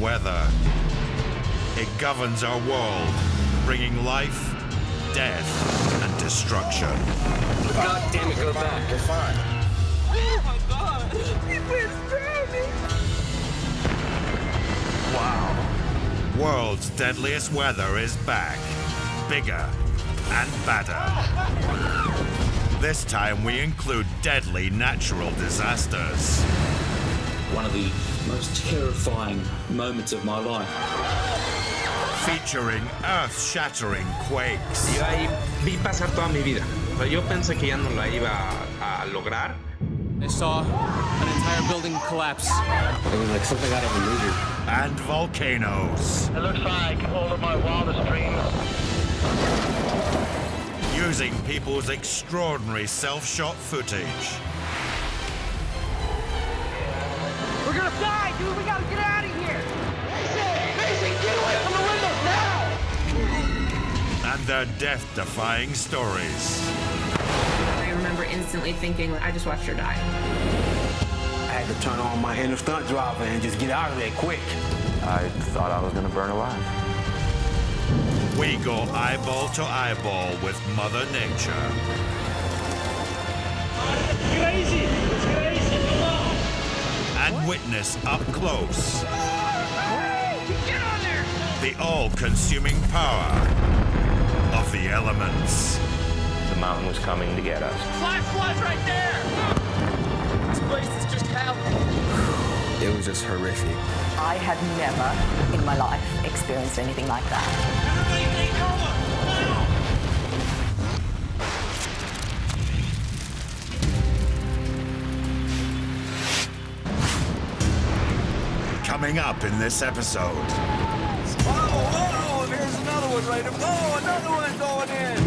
weather. It governs our world, bringing life, death, and destruction. God damn it, go back. We're fine. Oh my God! It's drowning! Wow. World's deadliest weather is back. Bigger and badder. This time we include deadly natural disasters. One of the most terrifying moments of my life. Featuring earth-shattering quakes. Yo ahí vi pasar toda mi vida. O sea, yo pensé que ya no la iba a lograr. I saw an entire building collapse. It was like something out of a movie. And volcanoes. It looks like all of my wildest dreams. Using people's extraordinary self-shot footage. We're gonna die, dude! We gotta get out of here! Mason, get away from the windows now! And their death-defying stories. I remember instantly thinking, I just watched her die. I had to turn on my inner stunt driver and just get out of there quick. I thought I was gonna burn alive. We go eyeball to eyeball with Mother Nature. It's crazy! It's crazy! Come on! And witness up close Get on there! the all-consuming power of the elements. The mountain was coming to get us. Flash floods right there! This place is just hell. It was just horrific. I had never in my life experienced anything like that. Everybody take cover! Coming up in this episode. Oh, there's another one right up. Oh, another one going in!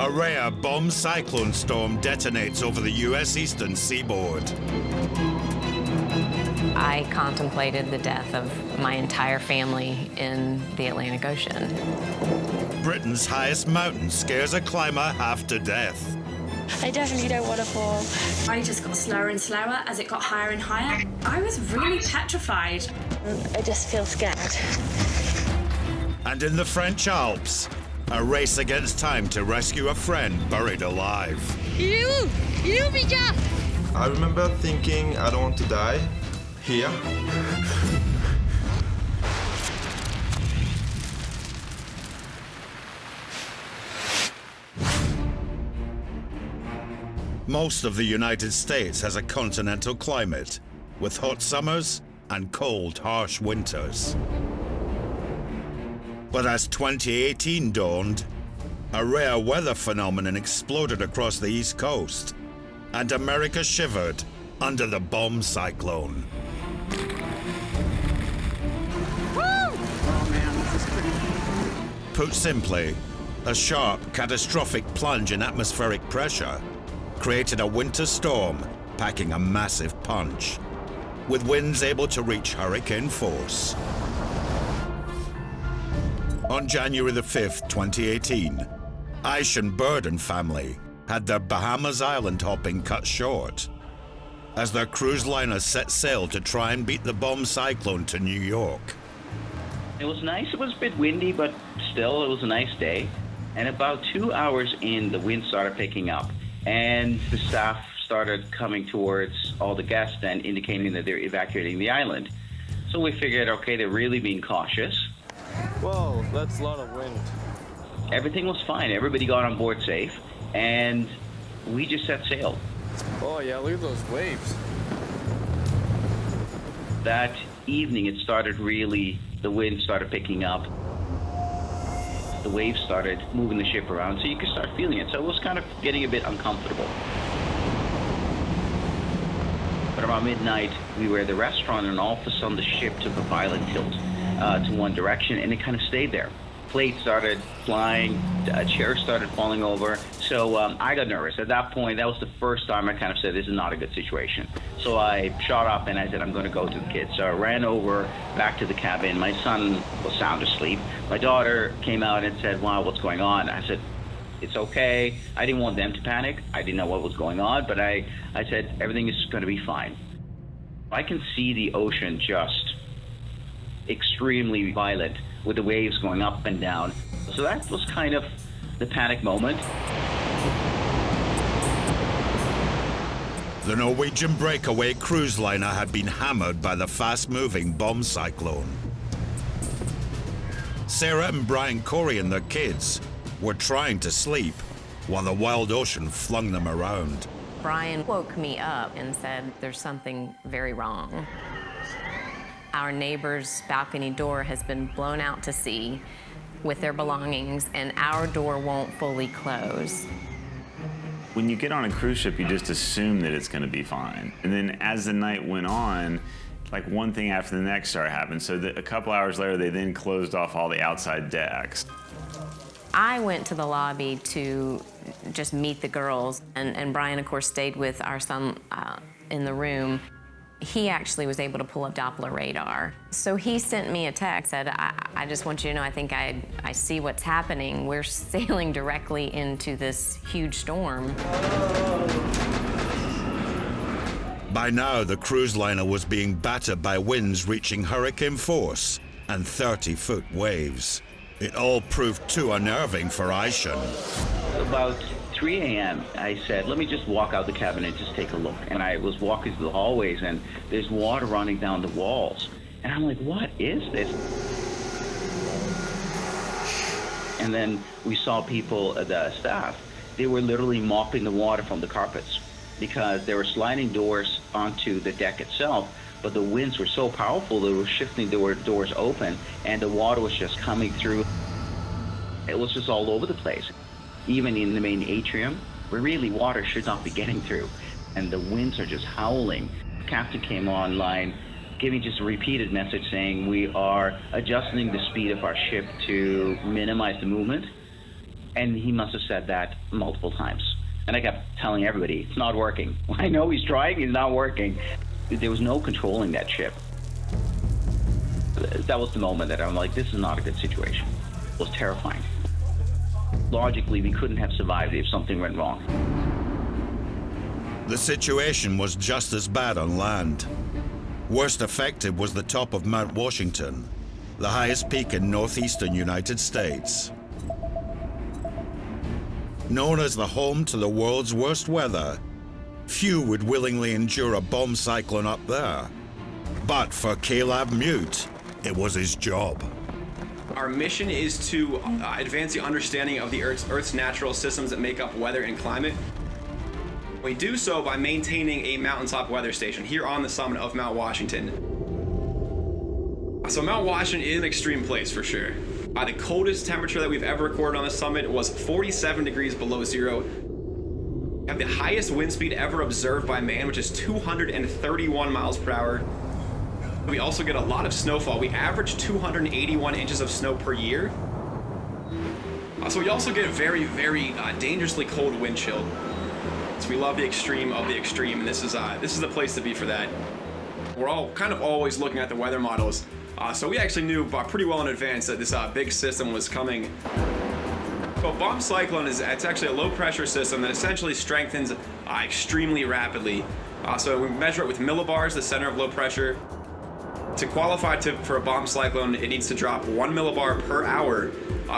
A rare bomb cyclone storm detonates over the U.S. eastern seaboard. I contemplated the death of my entire family in the Atlantic Ocean. Britain's highest mountain scares a climber half to death. I definitely don't want to fall. I just got slower and slower as it got higher and higher. I was really petrified. I just feel scared. And in the French Alps, a race against time to rescue a friend buried alive. I remember thinking, I don't want to die here. Most of the United States has a continental climate, with hot summers and cold, harsh winters. But as 2018 dawned, a rare weather phenomenon exploded across the East Coast, and America shivered under the bomb cyclone. Put simply, a sharp, catastrophic plunge in atmospheric pressure created a winter storm packing a massive punch, with winds able to reach hurricane force. On January the 5th, 2018, Aish and Burden family had their Bahamas island hopping cut short as their cruise liner set sail to try and beat the bomb cyclone to New York. It was nice. It was a bit windy, but still, it was a nice day. And about 2 hours in, the wind started picking up, and the staff started coming towards all the guests and indicating that they're evacuating the island. So we figured, okay, they're really being cautious. Whoa, that's a lot of wind. Everything was fine. Everybody got on board safe, and we just set sail. Oh yeah, look at those waves. That evening, it started really, the wind started picking up. The waves started moving the ship around, so you could start feeling it. So it was kind of getting a bit uncomfortable. But around midnight, we were at the restaurant, and all of a sudden the ship took a violent tilt to one direction, and it kind of stayed there. Plates started flying, chairs started falling over. So I got nervous. At that point, that was the first time I kind of said, this is not a good situation. So I shot up and I said, I'm going to go to the kids. So I ran over back to the cabin. My son was sound asleep. My daughter came out and said, wow, what's going on? I said, it's okay. I didn't want them to panic. I didn't know what was going on, but I said, everything is going to be fine. I can see the ocean just extremely violent with the waves going up and down. So that was kind of the panic moment. The Norwegian breakaway cruise liner had been hammered by the fast-moving bomb cyclone. Sarah and Brian Corey and their kids were trying to sleep while the wild ocean flung them around. Brian woke me up and said, "There's something very wrong. Our neighbor's balcony door has been blown out to sea with their belongings, and our door won't fully close." When you get on a cruise ship, you just assume that it's going to be fine. And then as the night went on, like one thing after the next started happening. So a couple hours later, they then closed off all the outside decks. I went to the lobby to just meet the girls, and Brian, of course, stayed with our son in the room. He actually was able to pull up Doppler radar. So he sent me a text, said, I just want you to know, I think I see what's happening. We're sailing directly into this huge storm. By now, the cruise liner was being battered by winds reaching hurricane force and 30-foot waves. It all proved too unnerving for Aishan. About 3 a.m., I said, let me just walk out the cabin and just take a look. And I was walking through the hallways, and there's water running down the walls. And I'm like, what is this? And then we saw people, the staff, they were literally mopping the water from the carpets because there were sliding doors onto the deck itself, but the winds were so powerful they were shifting the doors open, and the water was just coming through. It was just all over the place. Even in the main atrium, where really water should not be getting through, and the winds are just howling. The captain came online, giving just a repeated message saying we are adjusting the speed of our ship to minimize the movement, and he must have said that multiple times. And I kept telling everybody, it's not working. I know he's trying, it's not working. There was no controlling that ship. That was the moment that I'm like, this is not a good situation. It was terrifying. Logically, we couldn't have survived if something went wrong. The situation was just as bad on land. Worst affected was the top of Mount Washington, the highest peak in northeastern United States. Known as the home to the world's worst weather, few would willingly endure a bomb cyclone up there. But for Caleb Mute, it was his job. Our mission is to advance the understanding of the Earth's natural systems that make up weather and climate. We do so by maintaining a mountaintop weather station here on the summit of Mount Washington. So Mount Washington is an extreme place for sure. The coldest temperature that we've ever recorded on the summit was 47 degrees below zero. We have the highest wind speed ever observed by man, which is 231 miles per hour. We also get a lot of snowfall. We average 281 inches of snow per year. So we also get very, very dangerously cold wind chill. So we love the extreme of the extreme, and this is the place to be for that. We're all kind of always looking at the weather models. So we actually knew pretty well in advance that this big system was coming. So bomb cyclone it's actually a low pressure system that essentially strengthens extremely rapidly. So we measure it with millibars, the center of low pressure. To qualify for a bomb cyclone, it needs to drop 1 millibar per hour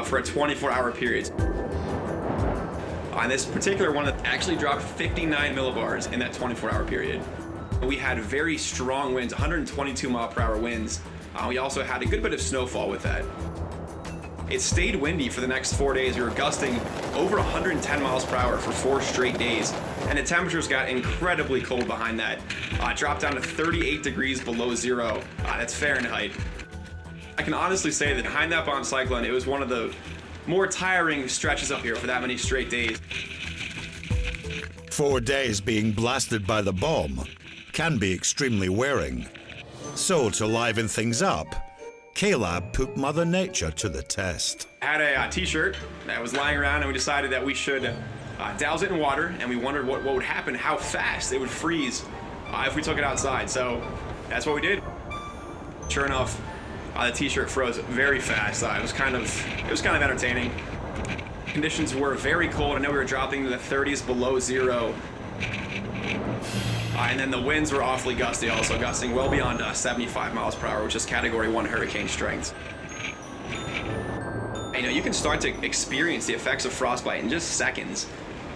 for a 24-hour period. On this particular one, it actually dropped 59 millibars in that 24-hour period. We had very strong winds, 122 mile per hour winds. We also had a good bit of snowfall with that. It stayed windy for the next 4 days. We were gusting over 110 miles per hour for 4 straight days, and the temperatures got incredibly cold behind that. Dropped down to 38 degrees below zero. That's Fahrenheit. I can honestly say that behind that bomb cyclone, it was one of the more tiring stretches up here for that many straight days. 4 days being blasted by the bomb can be extremely wearing. So to liven things up, Caleb put Mother Nature to the test. I had a t-shirt that was lying around, and we decided that we should douse it in water, and we wondered what would happen, how fast it would freeze if we took it outside. So that's what we did. Sure enough, the t-shirt froze very fast. It was kind of entertaining. Conditions were very cold. I know we were dropping to the 30s below zero. And then the winds were awfully gusty also, gusting well beyond 75 miles per hour, which is Category 1 hurricane strength. You know, you can start to experience the effects of frostbite in just seconds.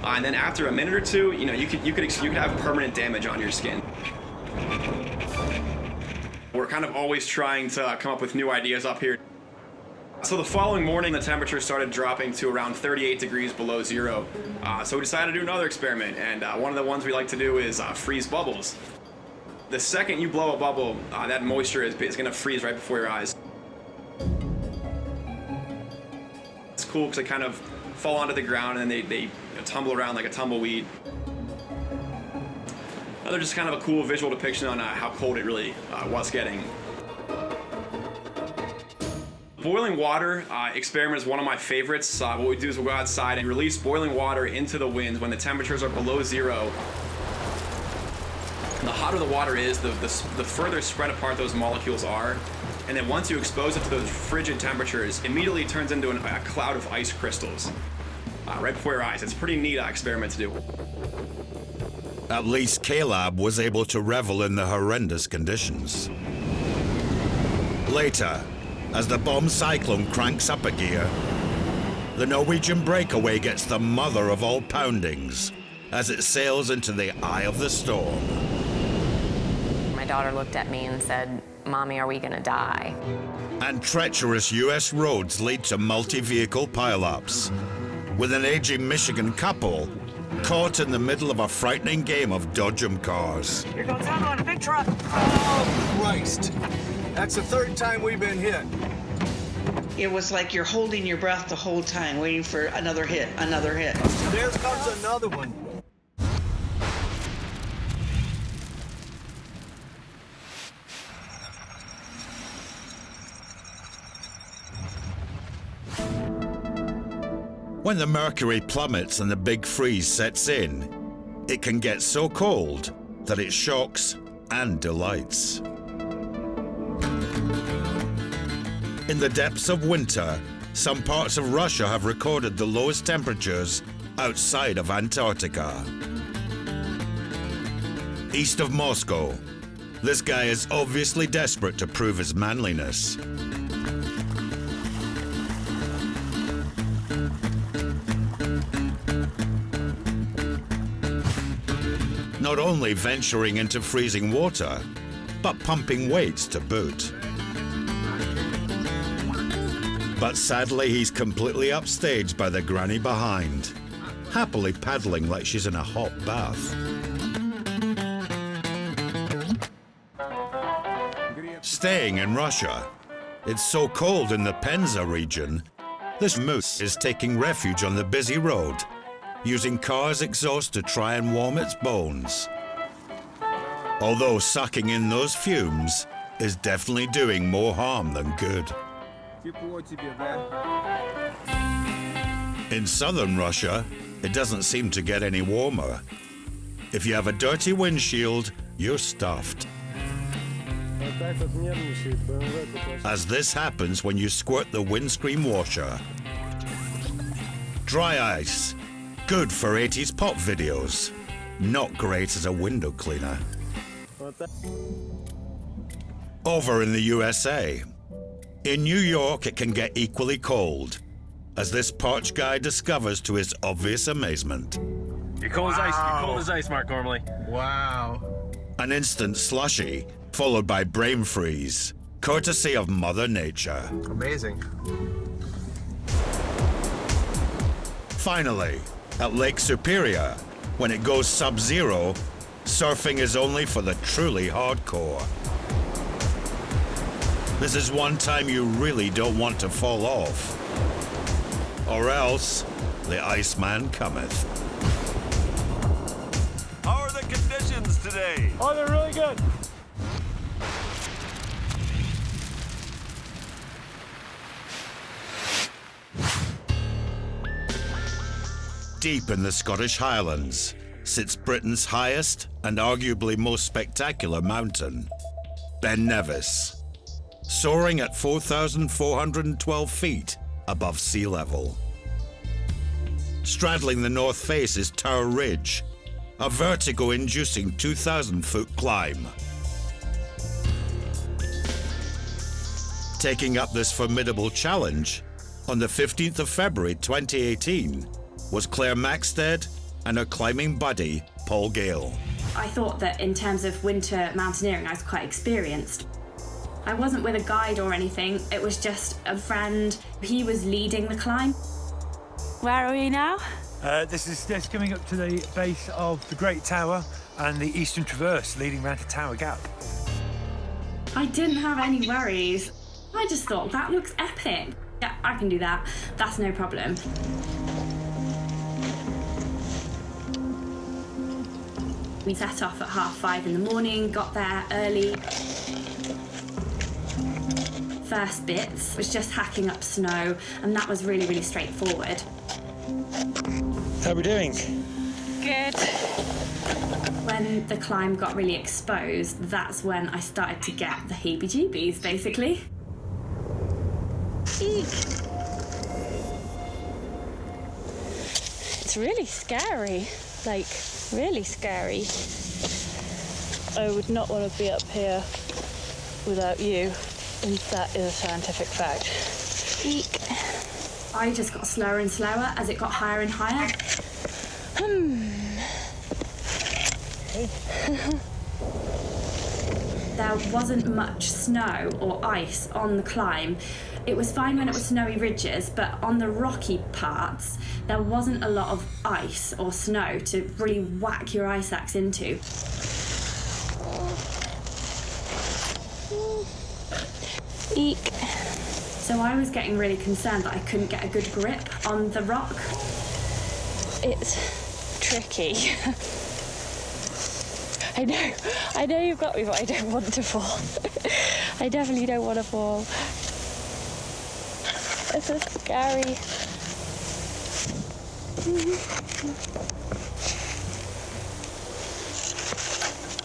And then after a minute or two, you know, you could have permanent damage on your skin. We're kind of always trying to come up with new ideas up here. So the following morning, the temperature started dropping to around 38 degrees below zero. So we decided to do another experiment, and one of the ones we like to do is freeze bubbles. The second you blow a bubble, that moisture is going to freeze right before your eyes. It's cool because they kind of fall onto the ground and then they tumble around like a tumbleweed. They're just kind of a cool visual depiction on how cold it really was getting. Boiling water experiment is one of my favorites. What we do is we'll go outside and release boiling water into the winds when the temperatures are below zero. And the hotter the water is, the further spread apart those molecules are. And then once you expose it to those frigid temperatures, immediately it turns into a cloud of ice crystals right before your eyes. It's a pretty neat experiment to do. At least Caleb was able to revel in the horrendous conditions. Later, as the bomb cyclone cranks up a gear, the Norwegian breakaway gets the mother of all poundings as it sails into the eye of the storm. My daughter looked at me and said, "Mommy, are we gonna die?" And treacherous US roads lead to multi-vehicle pileups, with an aging Michigan couple caught in the middle of a frightening game of dodge 'em cars. Here goes another one, a big truck. Oh, Christ. That's the third time we've been hit. It was like you're holding your breath the whole time, waiting for another hit, another hit. There comes another one. When the mercury plummets and the big freeze sets in, it can get so cold that it shocks and delights. In the depths of winter, some parts of Russia have recorded the lowest temperatures outside of Antarctica. East of Moscow, this guy is obviously desperate to prove his manliness. Not only venturing into freezing water, but pumping weights to boot. But sadly, he's completely upstaged by the granny behind, happily paddling like she's in a hot bath. Staying in Russia, it's so cold in the Penza region, this moose is taking refuge on the busy road, using car's exhaust to try and warm its bones. Although sucking in those fumes is definitely doing more harm than good. In southern Russia, it doesn't seem to get any warmer. If you have a dirty windshield, you're stuffed. As this happens when you squirt the windscreen washer. Dry ice. Good for 80s pop videos. Not great as a window cleaner. Over in the USA. In New York, it can get equally cold, as this parched guy discovers to his obvious amazement. You're cold as ice. You're cold as ice, Mark, normally. Wow. An instant slushy, followed by brain freeze, courtesy of Mother Nature. Amazing. Finally, at Lake Superior, when it goes sub-zero, surfing is only for the truly hardcore. This is one time you really don't want to fall off. Or else, the Iceman cometh. How are the conditions today? Oh, they're really good. Deep in the Scottish Highlands sits Britain's highest and arguably most spectacular mountain, Ben Nevis, soaring at 4,412 feet above sea level. Straddling the north face is Tower Ridge, a vertigo-inducing 2,000-foot climb. Taking up this formidable challenge on the 15th of February 2018 was Claire Maxted and her climbing buddy, Paul Gale. I thought that in terms of winter mountaineering, I was quite experienced. I wasn't with a guide or anything, it was just a friend. He was leading the climb. Where are we now? This is coming up to the base of the Great Tower and the Eastern Traverse leading round to Tower Gap. I didn't have any worries. I just thought, that looks epic. Yeah, I can do that. That's no problem. We set off at 5:30 in the morning, got there early. First bits was just hacking up snow, and that was really, really straightforward. How are we doing? Good. When the climb got really exposed, that's when I started to get the heebie-jeebies, basically. Eek. It's really scary, like really scary. I would not want to be up here without you, and that is a scientific fact. Eek. I just got slower and slower as it got higher and higher. There wasn't much snow or ice on the climb. It was fine when it was snowy ridges, but on the rocky parts, there wasn't a lot of ice or snow to really whack your ice axe into. Eek. So I was getting really concerned that I couldn't get a good grip on the rock. It's tricky. I know you've got me, but I don't want to fall. I definitely don't want to fall. This is scary.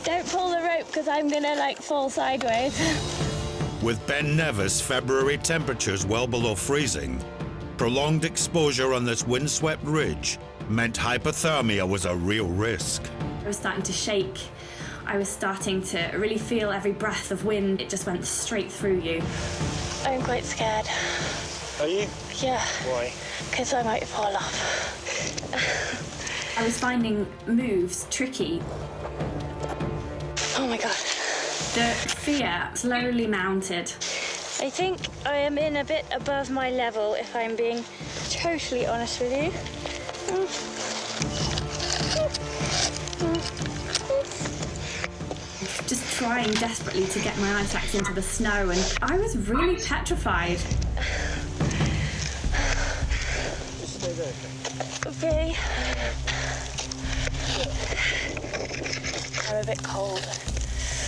Don't pull the rope, because I'm gonna fall sideways. With Ben Nevis February temperatures well below freezing, prolonged exposure on this windswept ridge meant hypothermia was a real risk. I was starting to shake. I was starting to really feel every breath of wind. It just went straight through you. I'm quite scared. Are you? Yeah. Why? Because I might fall off. I was finding moves tricky. Oh my God. The fear slowly mounted. I think I am in a bit above my level, if I'm being totally honest with you. Just trying desperately to get my ice axe into the snow, and I was really petrified. Just stay there. Okay. I'm a bit cold.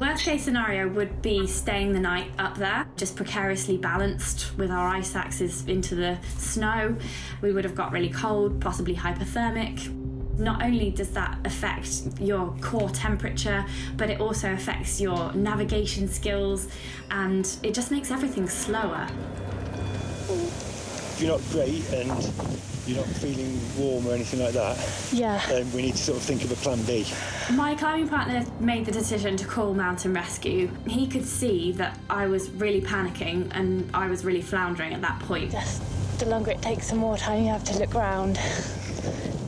Worst case scenario would be staying the night up there, just precariously balanced with our ice axes into the snow. We would have got really cold, possibly hypothermic. Not only does that affect your core temperature, but it also affects your navigation skills, and it just makes everything slower. If you're not great and you're not feeling warm or anything like that, then we need to sort of think of a plan B. My climbing partner made the decision to call mountain rescue. He could see that I was really panicking and I was really floundering at that point. Just the longer it takes, the more time you have to look round.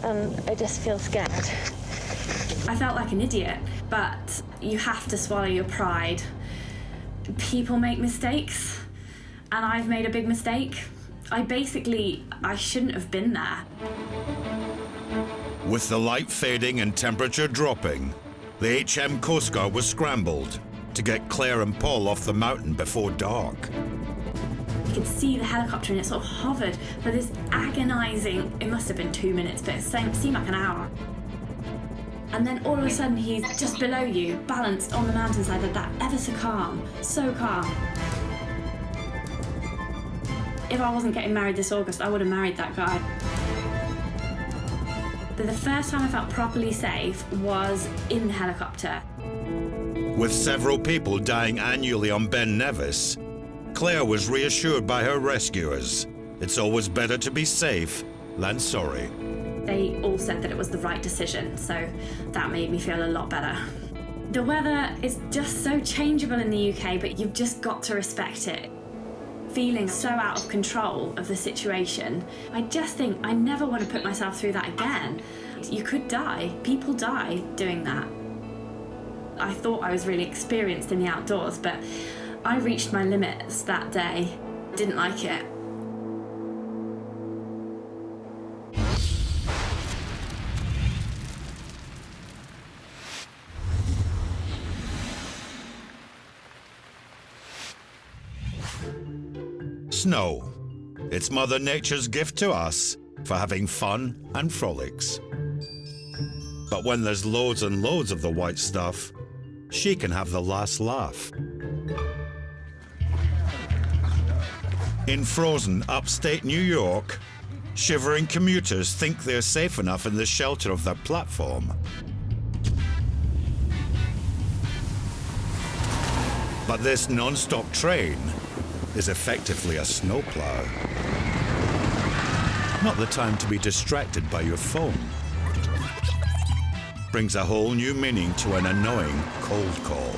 And I just feel scared. I felt like an idiot, but you have to swallow your pride. People make mistakes, and I've made a big mistake. I shouldn't have been there. With the light fading and temperature dropping, the HM Coast Guard was scrambled to get Claire and Paul off the mountain before dark. You could see the helicopter and it sort of hovered for this agonizing, it must have been 2 minutes, but it seemed like an hour. And then all of a sudden he's just below you, balanced on the mountainside like that, ever so calm, so calm. If I wasn't getting married this August, I would have married that guy. But the first time I felt properly safe was in the helicopter. With several people dying annually on Ben Nevis, Claire was reassured by her rescuers. It's always better to be safe than sorry. They all said that it was the right decision, so that made me feel a lot better. The weather is just so changeable in the UK, but you've just got to respect it. Feeling so out of control of the situation, I just think I never want to put myself through that again. You could die. People die doing that. I thought I was really experienced in the outdoors, but I reached my limits that day. Didn't like it. Snow. It's Mother Nature's gift to us for having fun and frolics. But when there's loads and loads of the white stuff, she can have the last laugh. In frozen upstate New York, shivering commuters think they're safe enough in the shelter of their platform. But this non-stop train is effectively a snowplow. Not the time to be distracted by your phone. Brings a whole new meaning to an annoying cold call.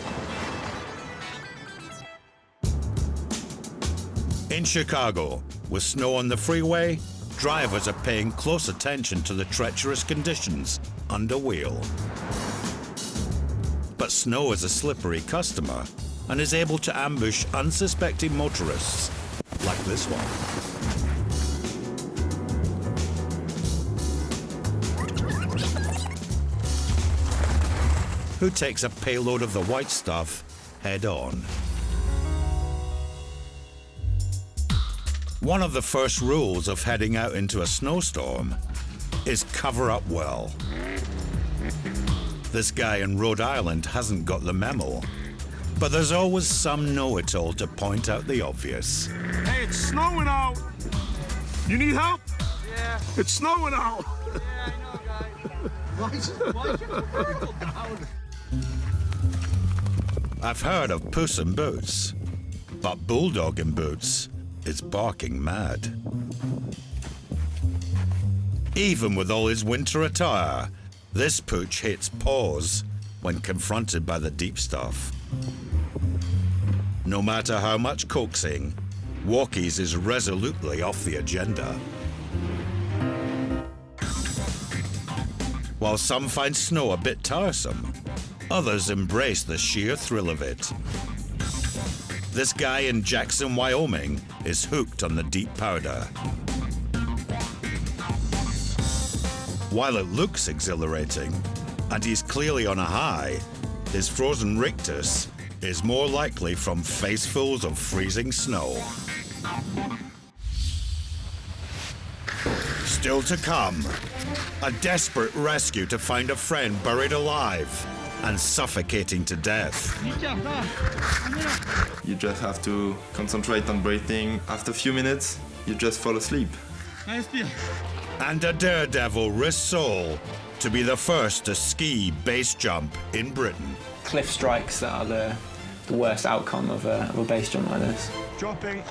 In Chicago, with snow on the freeway, drivers are paying close attention to the treacherous conditions under wheel. But snow is a slippery customer and is able to ambush unsuspecting motorists like this one. Who takes a payload of the white stuff head on. One of the first rules of heading out into a snowstorm is cover up well. This guy in Rhode Island hasn't got the memo. But there's always some know-it-all to point out the obvious. Hey, it's snowing out. You need help? Yeah. It's snowing out. Yeah, I know, guys. Why is your vertical down? I've heard of Puss in Boots, but Bulldog in Boots is barking mad. Even with all his winter attire, this pooch hits pause when confronted by the deep stuff. No matter how much coaxing, walkies is resolutely off the agenda. While some find snow a bit tiresome, others embrace the sheer thrill of it. This guy in Jackson, Wyoming is hooked on the deep powder. While it looks exhilarating, and he's clearly on a high, his frozen rictus is more likely from facefuls of freezing snow. Still to come, a desperate rescue to find a friend buried alive and suffocating to death. You just have to concentrate on breathing. After a few minutes, you just fall asleep. And a daredevil risks soul to be the first to ski base jump in Britain. Cliff strikes that are the worst outcome of a base jump like this. Dropping.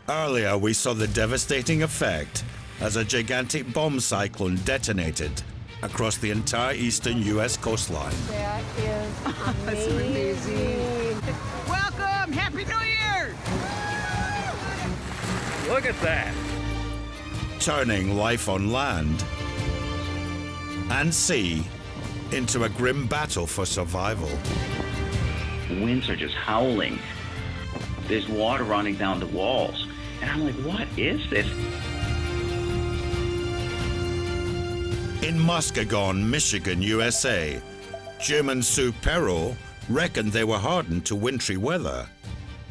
Earlier, we saw the devastating effect as a gigantic bomb cyclone detonated across the entire eastern U.S. coastline. That is amazing. Welcome! Happy New Year! Look at that. Turning life on land and sea into a grim battle for survival. Winds are just howling. There's water running down the walls. And I'm like, what is this? In Muskegon, Michigan, USA, Jim and Sue Perro reckoned they were hardened to wintry weather.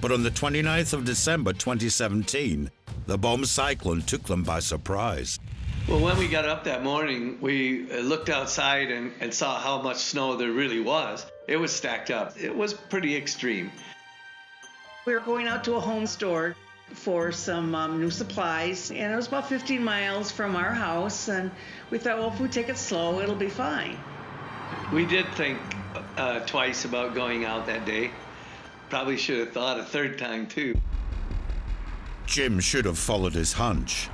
But on the 29th of December 2017, the bomb cyclone took them by surprise. Well, when we got up that morning, we looked outside and saw how much snow there really was. It was stacked up. It was pretty extreme. We were going out to a home store for some new supplies, and it was about 15 miles from our house, and we thought, well, if we take it slow, it'll be fine. We did think twice about going out that day. Probably should have thought a third time too. Jim should have followed his hunch.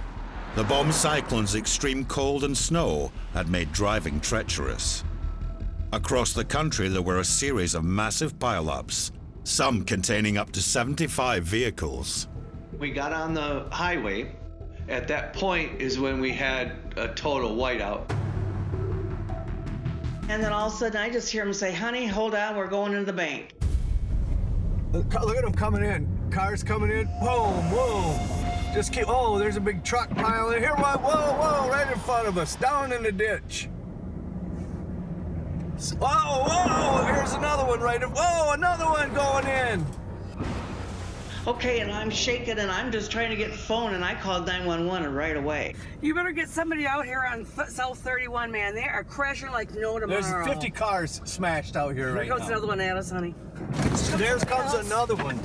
The bomb cyclone's extreme cold and snow had made driving treacherous. Across the country, there were a series of massive pileups, some containing up to 75 vehicles. We got on the highway. At that point is when we had a total whiteout. And then all of a sudden I just hear him say, honey, hold on, we're going into the bank. Look at them coming in. Cars coming in. Boom, whoa. Just keep, oh, there's a big truck piling in here. Whoa, whoa, right in front of us, down in the ditch. Whoa, whoa, here's another one whoa, another one going in. Okay, and I'm shaking and I'm just trying to get the phone and I called 911 right away. You better get somebody out here on South 31, man. They are crashing like no tomorrow. There's 50 cars smashed out here right now. Here comes another one at us, honey. There comes another one.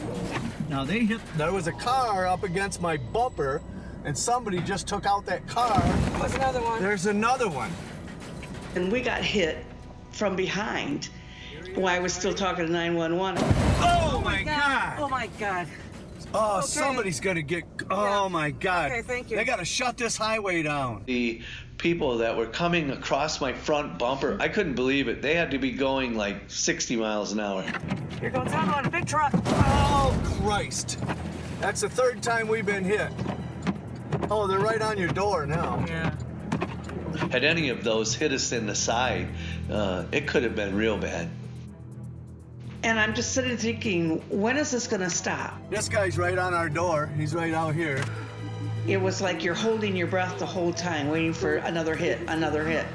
Now there was a car up against my bumper and somebody just took out that car. There's another one. There's another one. And we got hit from behind while I was still talking to 911. Oh my God! Oh my God. Oh, Okay. somebody's gonna get, oh my God. Okay, thank you. They gotta shut this highway down. The people that were coming across my front bumper, I couldn't believe it. They had to be going like 60 miles an hour. Here goes another one, big truck. Oh, Christ. That's the third time we've been hit. Oh, they're right on your door now. Yeah. Had any of those hit us in the side, it could have been real bad. And I'm just sitting thinking, when is this gonna stop? This guy's right on our door. He's right out here. It was like you're holding your breath the whole time, waiting for another hit, another hit.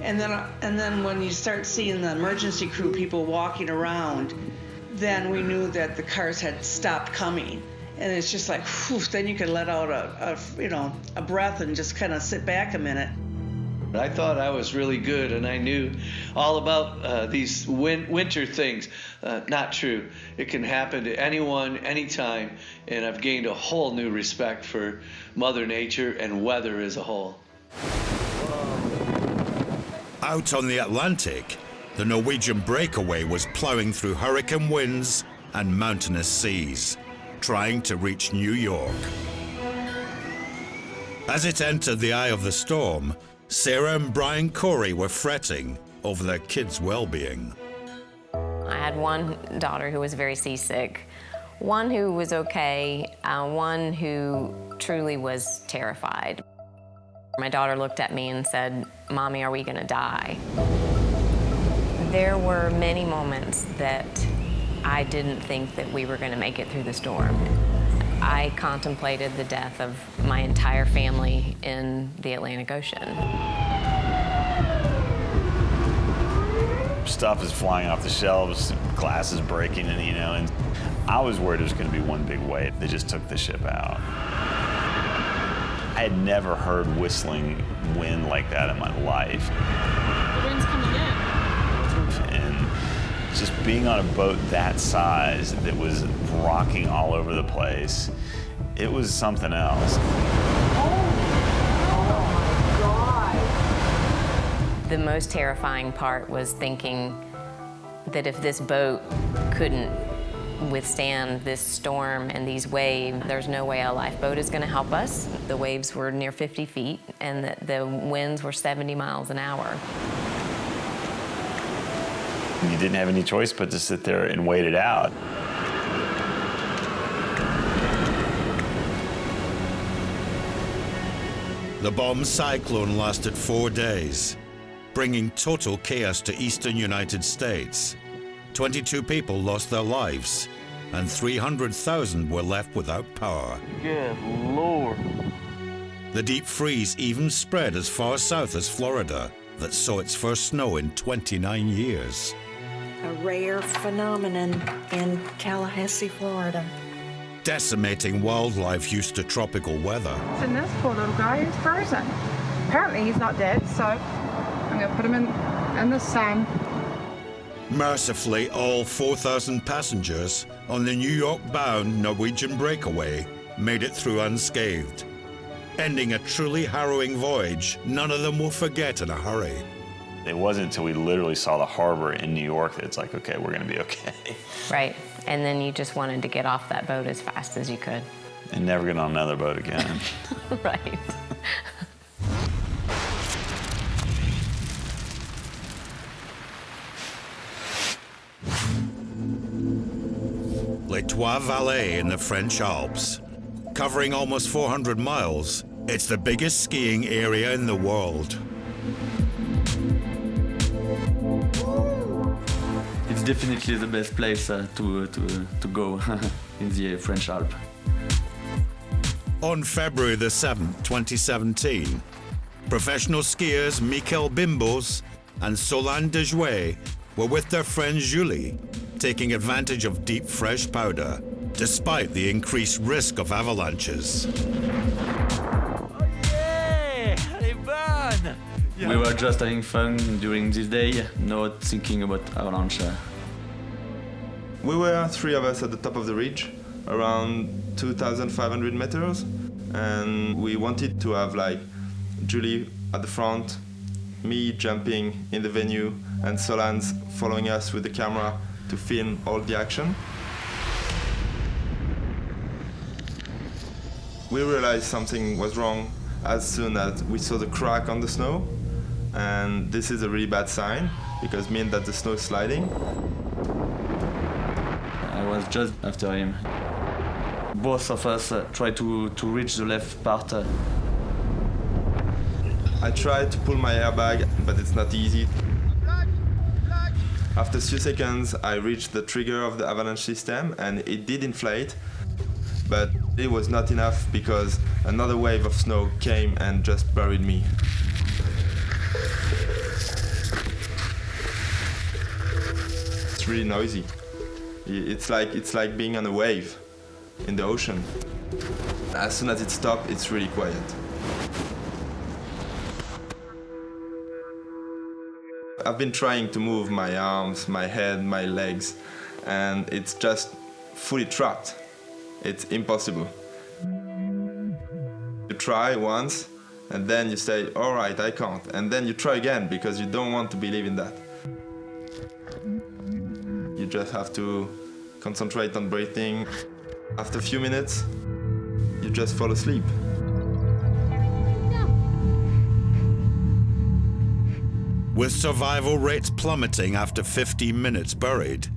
And then when you start seeing the emergency crew people walking around, then we knew that the cars had stopped coming. And it's just like, whew, then you can let out a breath and just kind of sit back a minute. I thought I was really good and I knew all about these winter things. Not true. It can happen to anyone, anytime, and I've gained a whole new respect for Mother Nature and weather as a whole. Out on the Atlantic, the Norwegian breakaway was plowing through hurricane winds and mountainous seas, trying to reach New York. As it entered the eye of the storm, Sarah and Brian Corey were fretting over their kids' well-being. I had one daughter who was very seasick, one who was okay, one who truly was terrified. My daughter looked at me and said, "Mommy, are we gonna die?" There were many moments that I didn't think that we were gonna make it through the storm. I contemplated the death of my entire family in the Atlantic Ocean. Stuff is flying off the shelves, glass is breaking, and I was worried it was going to be one big wave that just took the ship out. I had never heard whistling wind like that in my life. The wind's coming in. And just being on a boat that size that was rocking all over the place, it was something else. The most terrifying part was thinking that if this boat couldn't withstand this storm and these waves, there's no way a lifeboat is going to help us. The waves were near 50 feet and the winds were 70 miles an hour. You didn't have any choice but to sit there and wait it out. The bomb cyclone lasted 4 days, bringing total chaos to eastern United States. 22 people lost their lives, and 300,000 were left without power. Good Lord. The deep freeze even spread as far south as Florida, that saw its first snow in 29 years. A rare phenomenon in Tallahassee, Florida. Decimating wildlife used to tropical weather. And this poor little guy is frozen. Apparently he's not dead, so I'm gonna put him in the sun. Mercifully, all 4,000 passengers on the New York-bound Norwegian breakaway made it through unscathed. Ending a truly harrowing voyage none of them will forget in a hurry. It wasn't until we literally saw the harbor in New York that it's like, okay, we're gonna be okay. Right. And then you just wanted to get off that boat as fast as you could. And never get on another boat again. Right. Les Trois Vallées in the French Alps. Covering almost 400 miles, it's the biggest skiing area in the world. It's definitely the best place to go in the French Alps. On February the 7th, 2017, professional skiers Michael Bimbos and Solange Dejouet were with their friend Julie, taking advantage of deep fresh powder, despite the increased risk of avalanches. We were just having fun during this day, not thinking about avalanche. We were three of us at the top of the ridge, around 2,500 meters, and we wanted to have like Julie at the front, me jumping in the venue, and Solange following us with the camera to film all the action. We realized something was wrong as soon as we saw the crack on the snow, and this is a really bad sign because it means that the snow is sliding. I was just after him. Both of us tried to reach the left part. I tried to pull my airbag, but it's not easy. After a few seconds, I reached the trigger of the avalanche system, and it did inflate, but it was not enough because another wave of snow came and just buried me. It's really noisy. It's like being on a wave in the ocean. As soon as it stops, it's really quiet. I've been trying to move my arms, my head, my legs, and it's just fully trapped. It's impossible. You try once, and then you say, all right, I can't. And then you try again, because you don't want to believe in that. You just have to concentrate on breathing. After a few minutes, you just fall asleep. With survival rates plummeting after 15 minutes buried,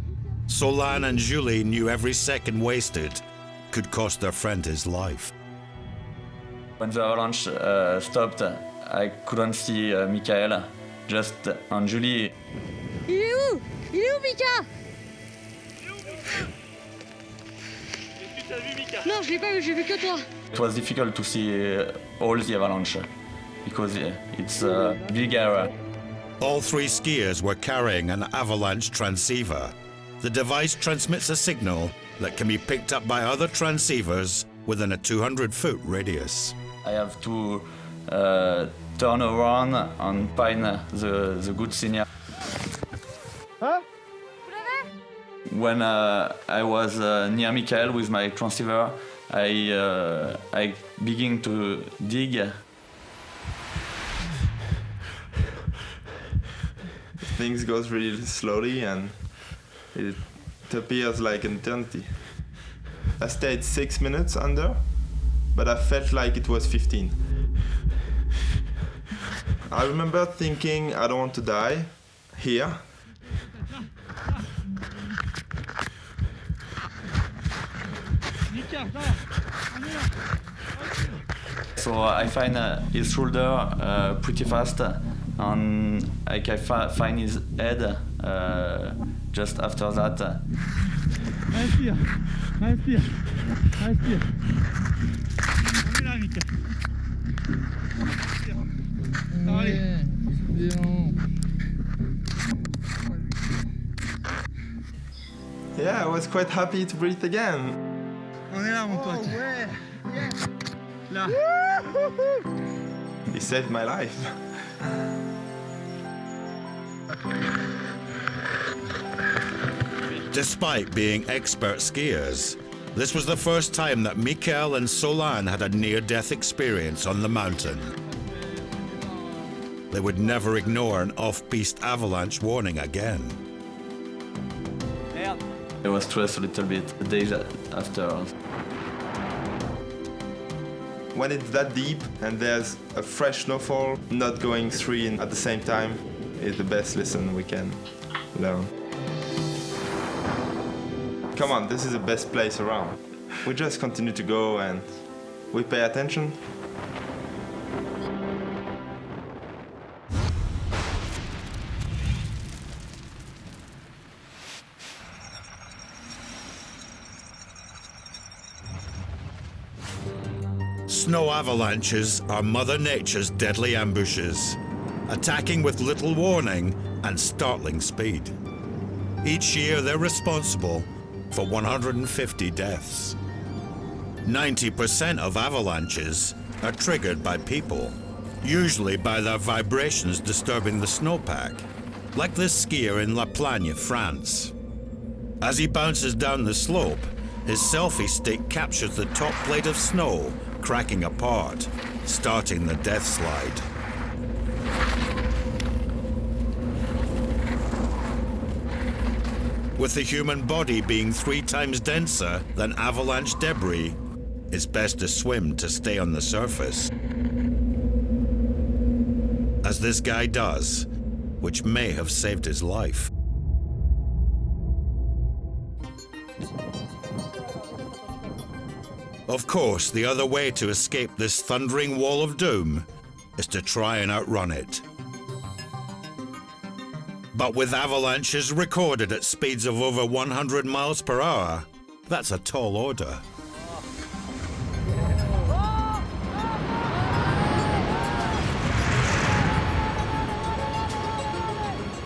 Solange and Julie knew every second wasted could cost their friend his life. When the avalanche stopped, I couldn't see Michael, just on Julie. Il est où? Il est où, Mika? Non, je l'ai pas vu, j'ai vu que toi. It was difficult to see all the avalanche because it's a big area. All three skiers were carrying an avalanche transceiver. The device transmits a signal that can be picked up by other transceivers within a 200-foot radius. I have to turn around and find the good signal. Huh? When I was near Michael with my transceiver, I began to dig. Things goes really slowly and it appears like an eternity. I stayed 6 minutes under, but I felt like it was 15. I remember thinking I don't want to die here. So I find his shoulder pretty fast, and I can find his head just after that. Respire, respire, respire. On est là, Mika. Allez. Yeah, I was quite happy to breathe again. On est là, mon pote. Ouais. Là. He saved my life. Despite being expert skiers, this was the first time that Michael and Solange had a near-death experience on the mountain. They would never ignore an off-piste avalanche warning again. Merde, I was stressed a little bit the days after. When it's that deep and there's a fresh snowfall, not going through in at the same time is the best lesson we can learn. Come on, this is the best place around. We just continue to go and we pay attention. Snow avalanches are Mother Nature's deadly ambushes, attacking with little warning and startling speed. Each year they're responsible for 150 deaths. 90% of avalanches are triggered by people, usually by their vibrations disturbing the snowpack, like this skier in La Plagne, France. As he bounces down the slope, his selfie stick captures the top plate of snow cracking apart, starting the death slide. With the human body being 3 times denser than avalanche debris, it's best to swim to stay on the surface. As this guy does, which may have saved his life. Of course, the other way to escape this thundering wall of doom is to try and outrun it. But with avalanches recorded at speeds of over 100 miles per hour, that's a tall order.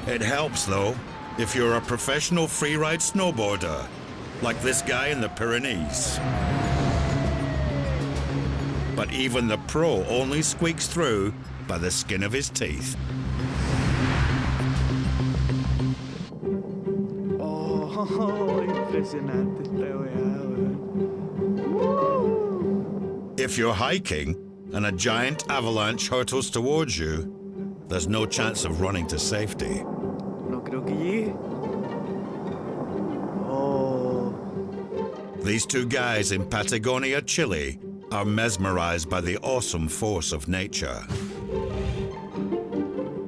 It helps, though, if you're a professional freeride snowboarder, like this guy in the Pyrenees. But even the pro only squeaks through by the skin of his teeth. Oh, impresionante esta weá. If you're hiking and a giant avalanche hurtles towards you, there's no chance of running to safety. No creo que llegue. Oh. These two guys in Patagonia, Chile, are mesmerized by the awesome force of nature,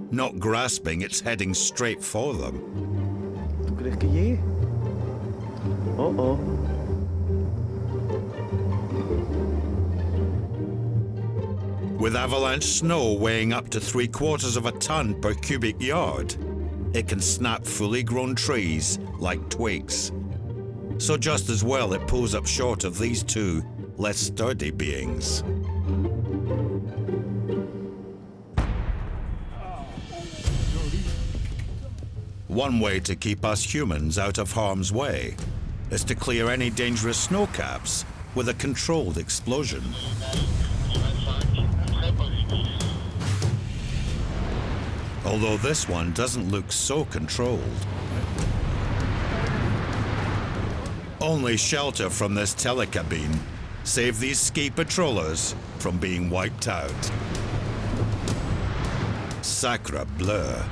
not grasping it's heading straight for them. ¿Tú crees que llegue? Oh. With avalanche snow weighing up to 3/4 of a ton per cubic yard, it can snap fully grown trees like twigs. So just as well it pulls up short of these two less sturdy beings. One way to keep us humans out of harm's way is to clear any dangerous snow caps with a controlled explosion. Although this one doesn't look so controlled. Only shelter from this telecabine save these ski patrollers from being wiped out. Sacre bleu.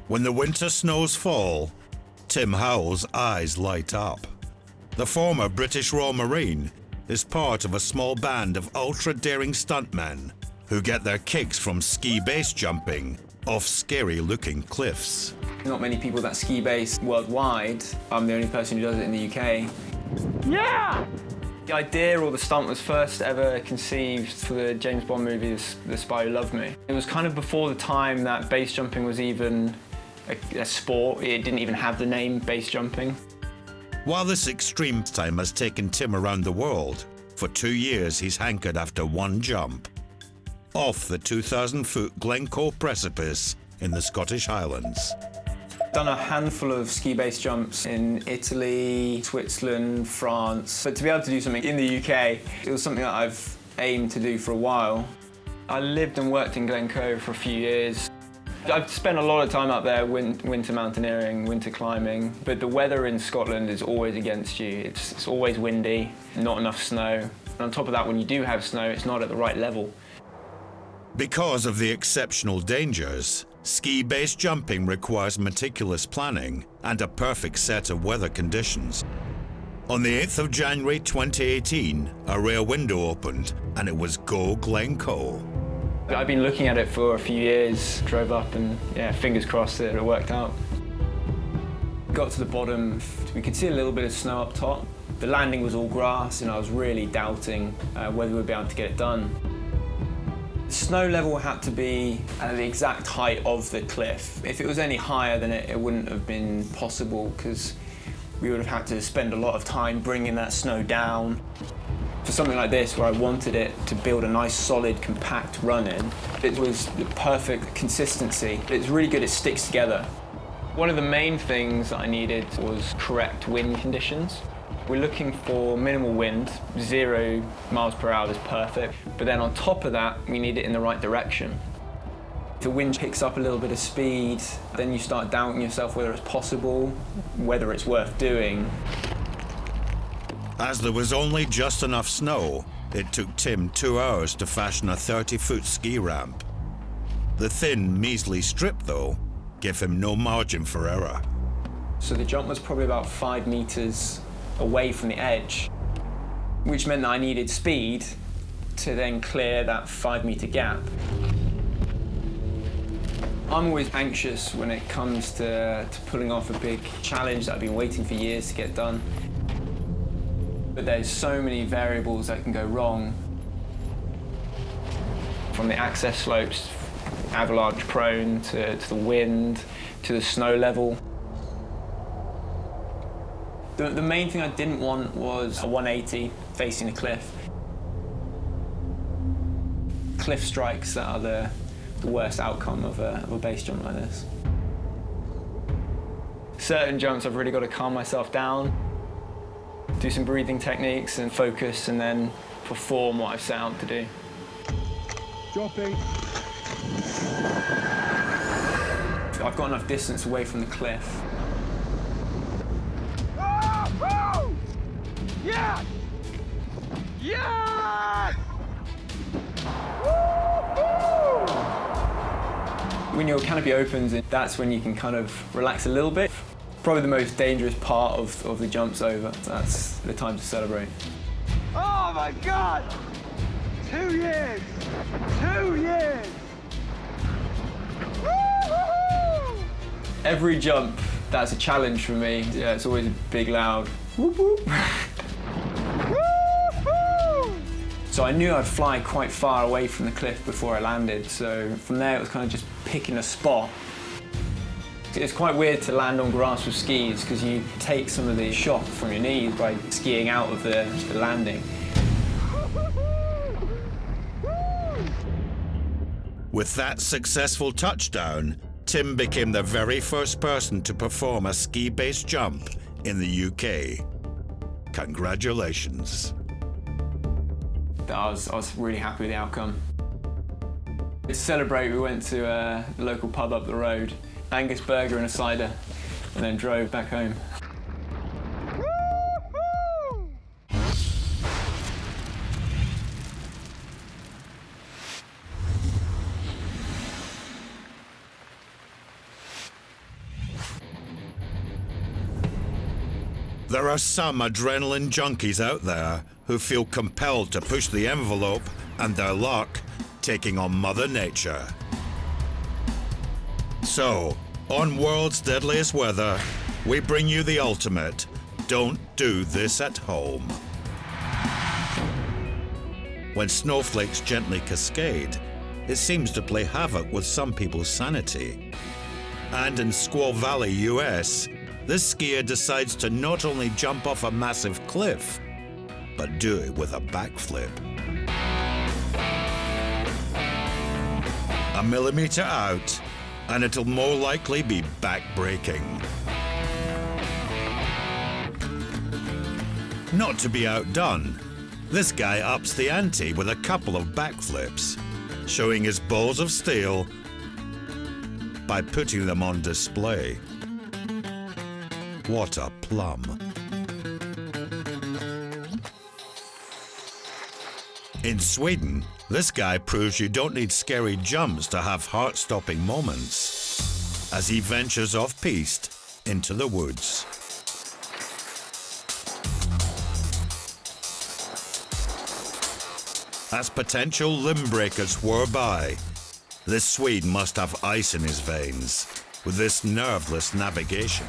When the winter snows fall, Tim Howell's eyes light up. The former British Royal Marine is part of a small band of ultra-daring stuntmen who get their kicks from ski base jumping off scary-looking cliffs. Not many people that ski base worldwide. I'm the only person who does it in the UK. Yeah! The idea or the stunt was first ever conceived for the James Bond movie, The Spy Who Loved Me. It was kind of before the time that base jumping was even a sport. It didn't even have the name base jumping. While this extreme time has taken Tim around the world, for 2 years he's hankered after one jump. Off the 2,000-foot Glencoe precipice in the Scottish Highlands. Done a handful of ski base jumps in Italy, Switzerland, France. But to be able to do something in the UK, it was something that I've aimed to do for a while. I lived and worked in Glencoe for a few years. I've spent a lot of time up there, winter mountaineering, winter climbing, but the weather in Scotland is always against you. It's always windy, not enough snow. And on top of that, when you do have snow, it's not at the right level. Because of the exceptional dangers, ski-based jumping requires meticulous planning and a perfect set of weather conditions. On the 8th of January 2018, a rear window opened and it was Go Glencoe. I've been looking at it for a few years, drove up and yeah, fingers crossed that it worked out. Got to the bottom, we could see a little bit of snow up top. The landing was all grass and I was really doubting whether we'd be able to get it done. The snow level had to be at the exact height of the cliff. If it was any higher, then it wouldn't have been possible because we would have had to spend a lot of time bringing that snow down. For something like this, where I wanted it to build a nice, solid, compact run in, it was the perfect consistency. It's really good, it sticks together. One of the main things that I needed was correct wind conditions. We're looking for minimal wind, 0 miles per hour is perfect. But then on top of that, we need it in the right direction. If the wind picks up a little bit of speed, then you start doubting yourself whether it's possible, whether it's worth doing. As there was only just enough snow, it took Tim 2 hours to fashion a 30-foot ski ramp. The thin, measly strip, though, gave him no margin for error. So the jump was probably about 5 meters away from the edge, which meant that I needed speed to then clear that 5-meter gap. I'm always anxious when it comes to pulling off a big challenge that I've been waiting for years to get done. But there's so many variables that can go wrong. From the access slopes, avalanche prone, to the wind, to the snow level. The main thing I didn't want was a 180 facing a cliff. Cliff strikes that are the worst outcome of a base jump like this. Certain jumps I've really got to calm myself down, do some breathing techniques and focus, and then perform what I've set out to do. Dropping. I've got enough distance away from the cliff. Oh! Yes! Yes! Woo-hoo! When your canopy opens, that's when you can kind of relax a little bit. Probably the most dangerous part of the jump's over. That's the time to celebrate. Oh my God! 2 years! 2 years! Woo-hoo! Every jump, that's a challenge for me. Yeah, it's always a big, loud whoop whoop. Woo-hoo! So I knew I'd fly quite far away from the cliff before I landed. So from there, it was kind of just picking a spot. It's quite weird to land on grass with skis because you take some of the shock from your knees by skiing out of the landing. With that successful touchdown, Tim became the very first person to perform a ski-based jump in the UK. Congratulations. I was really happy with the outcome. To celebrate, we went to a local pub up the road, Angus burger and a cider, and then drove back home. There are some adrenaline junkies out there who feel compelled to push the envelope and their luck, taking on Mother Nature. So, on World's Deadliest Weather, we bring you the ultimate, don't do this at home. When snowflakes gently cascade, it seems to play havoc with some people's sanity. And in Squaw Valley, US, this skier decides to not only jump off a massive cliff, but do it with a backflip. A millimeter out, and it'll more likely be back-breaking. Not to be outdone, this guy ups the ante with a couple of backflips, showing his balls of steel by putting them on display. What a plum. In Sweden, this guy proves you don't need scary jumps to have heart-stopping moments as he ventures off-piste into the woods. As potential limb breakers whir by, this Swede must have ice in his veins with this nerveless navigation.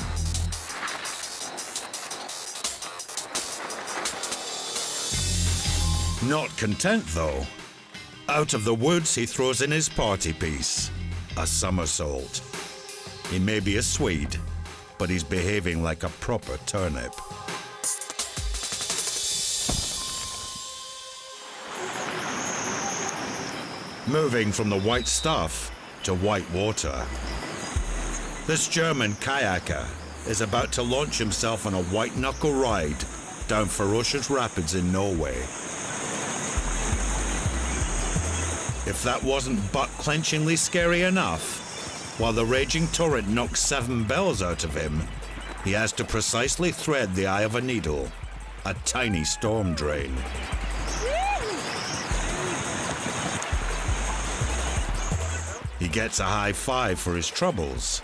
Not content though, out of the woods he throws in his party piece, a somersault. He may be a Swede, but he's behaving like a proper turnip. Moving from the white stuff to white water. This German kayaker is about to launch himself on a white-knuckle ride down ferocious rapids in Norway. If that wasn't butt-clenchingly scary enough, while the raging torrent knocks 7 bells out of him, he has to precisely thread the eye of a needle, a tiny storm drain. He gets a high five for his troubles,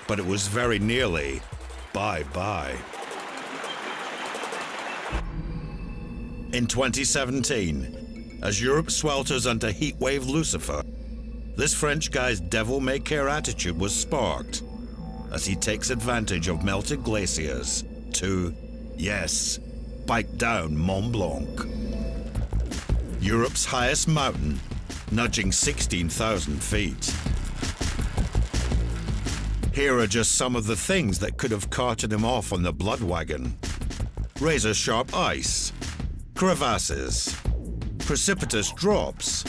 but it was very nearly bye-bye. In 2017, as Europe swelters under heatwave Lucifer, this French guy's devil-may-care attitude was sparked as he takes advantage of melted glaciers to, yes, bike down Mont Blanc. Europe's highest mountain, nudging 16,000 feet. Here are just some of the things that could have carted him off on the blood wagon. Razor-sharp ice, crevasses, precipitous drops,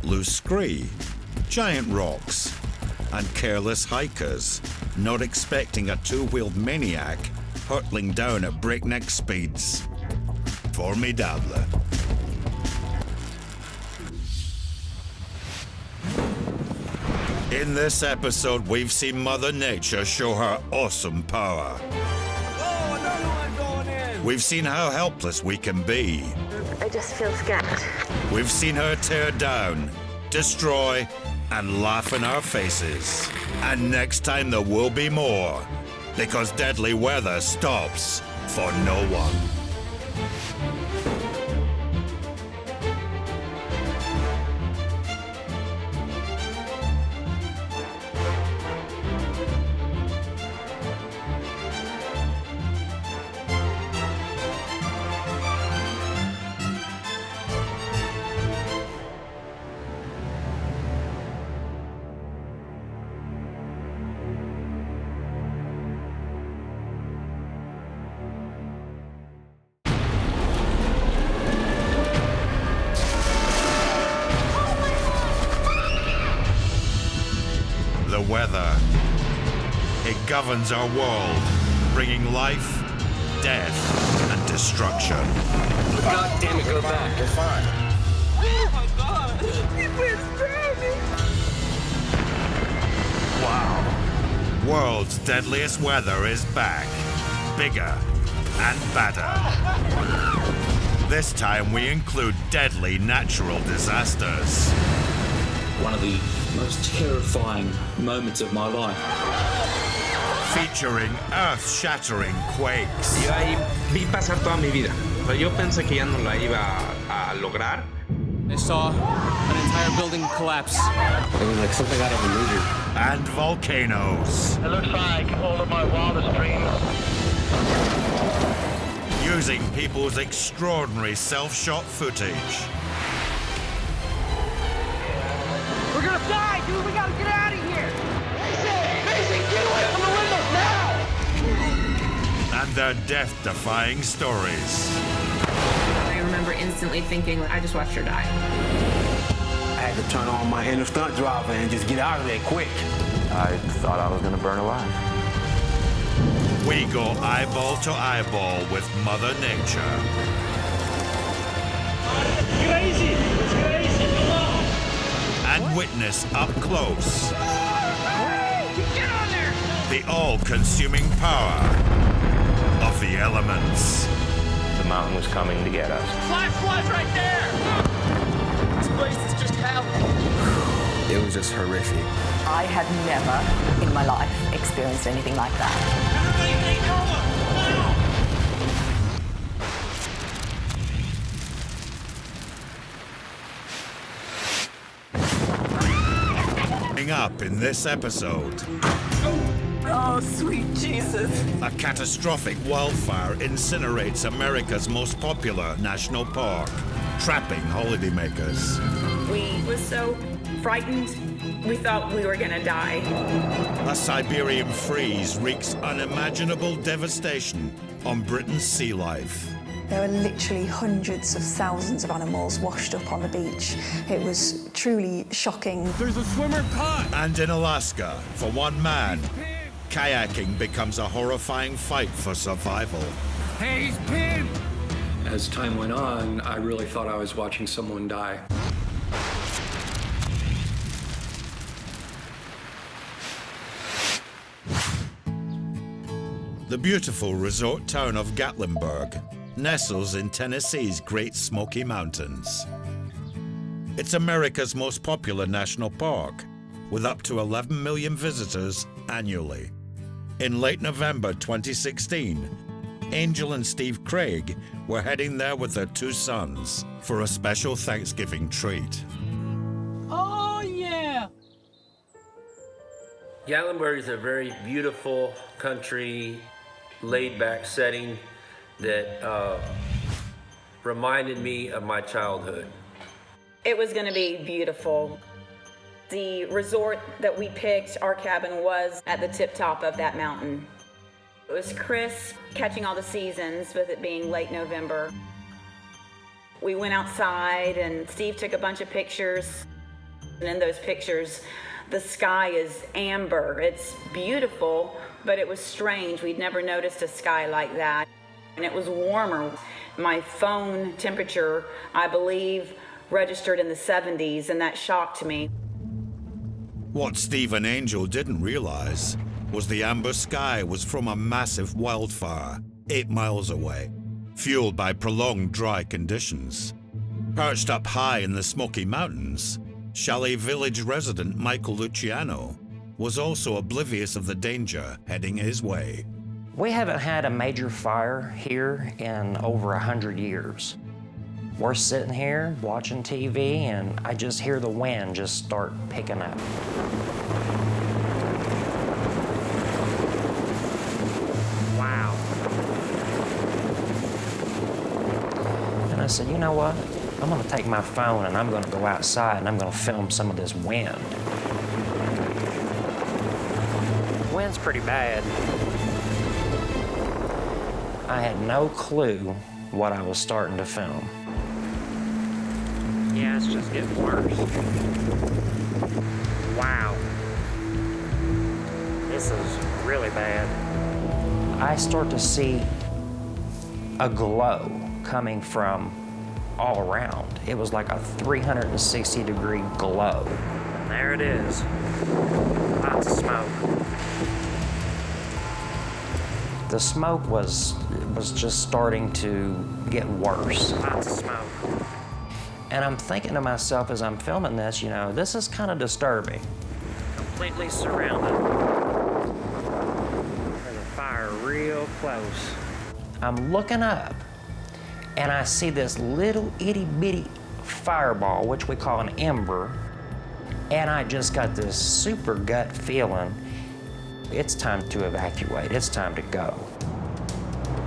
loose scree, giant rocks, and careless hikers, not expecting a two-wheeled maniac hurtling down at breakneck speeds. Formidable. In this episode, we've seen Mother Nature show her awesome power. Oh, another one going in. We've seen how helpless we can be. I just feel scared. We've seen her tear down, destroy, and laugh in our faces. And next time there will be more, because deadly weather stops for no one. The weather. It governs our world, bringing life, death, and destruction. God damn it, go back. You're fine. Oh my God. He went drowning. Wow. World's deadliest weather is back. Bigger and badder. This time we include deadly natural disasters. One of the most terrifying moments of my life. Featuring earth-shattering quakes. Yo ahí vi pasar toda mi vida, pero yo pensé que ya no la iba a lograr. I saw an entire building collapse. It was like something out of a movie. And volcanoes. It looks like all of my wildest dreams. Using people's extraordinary self-shot footage. We're gonna die, dude. We gotta get out of here. Mason, get away from the windows now! And their death-defying stories. I remember instantly thinking, I just watched her die. I had to turn on my inner stunt driver and just get out of there quick. I thought I was gonna burn alive. We go eyeball to eyeball with Mother Nature. It's crazy! It's crazy! Come on! And witness up close Get on there! the all-consuming power of the elements. The mountain was coming to get us. Flash floods right there! place is just hell. It was just horrific. I had never in my life experienced anything like that. Everybody take cover! Coming up in this episode. Oh, sweet Jesus. A catastrophic wildfire incinerates America's most popular national park, trapping holidaymakers. We were so frightened, we thought we were gonna die. A Siberian freeze wreaks unimaginable devastation on Britain's sea life. There were literally hundreds of thousands of animals washed up on the beach. It was truly shocking. There's a swimmer caught! And in Alaska, for one man, kayaking becomes a horrifying fight for survival. Hey, he's pinned! As time went on, I really thought I was watching someone die. The beautiful resort town of Gatlinburg nestles in Tennessee's Great Smoky Mountains. It's America's most popular national park, with up to 11 million visitors annually. In late November 2016, Angel and Steve Craig were heading there with their two sons for a special Thanksgiving treat. Oh, yeah! Gatlinburg is a very beautiful country, laid-back setting that reminded me of my childhood. It was gonna be beautiful. The resort that we picked, our cabin, was at the tip top of that mountain. It was crisp, catching all the seasons with it being late November. We went outside and Steve took a bunch of pictures. And in those pictures, the sky is amber. It's beautiful, but it was strange. We'd never noticed a sky like that. And it was warmer. My phone temperature, I believe, registered in the 70s, and that shocked me. What Steve and Angel didn't realize was the amber sky was from a massive wildfire 8 miles away, fueled by prolonged dry conditions. Perched up high in the Smoky Mountains, Chalet Village resident Michael Luciano was also oblivious of the danger heading his way. We haven't had a major fire here in over 100 years. We're sitting here watching TV and I just hear the wind just start picking up. Wow. And I said, you know what? I'm gonna take my phone and I'm gonna go outside and I'm gonna film some of this wind. The wind's pretty bad. I had no clue what I was starting to film. Yeah, it's just getting worse. Wow. This is really bad. I start to see a glow coming from all around. It was like a 360-degree glow. And there it is. Lots of smoke. The smoke was just starting to get worse. Lots of smoke. And I'm thinking to myself as I'm filming this, you know, this is kind of disturbing. Completely surrounded. There's a fire real close. I'm looking up and I see this little itty bitty fireball, which we call an ember, and I just got this super gut feeling. It's time to evacuate. It's time to go.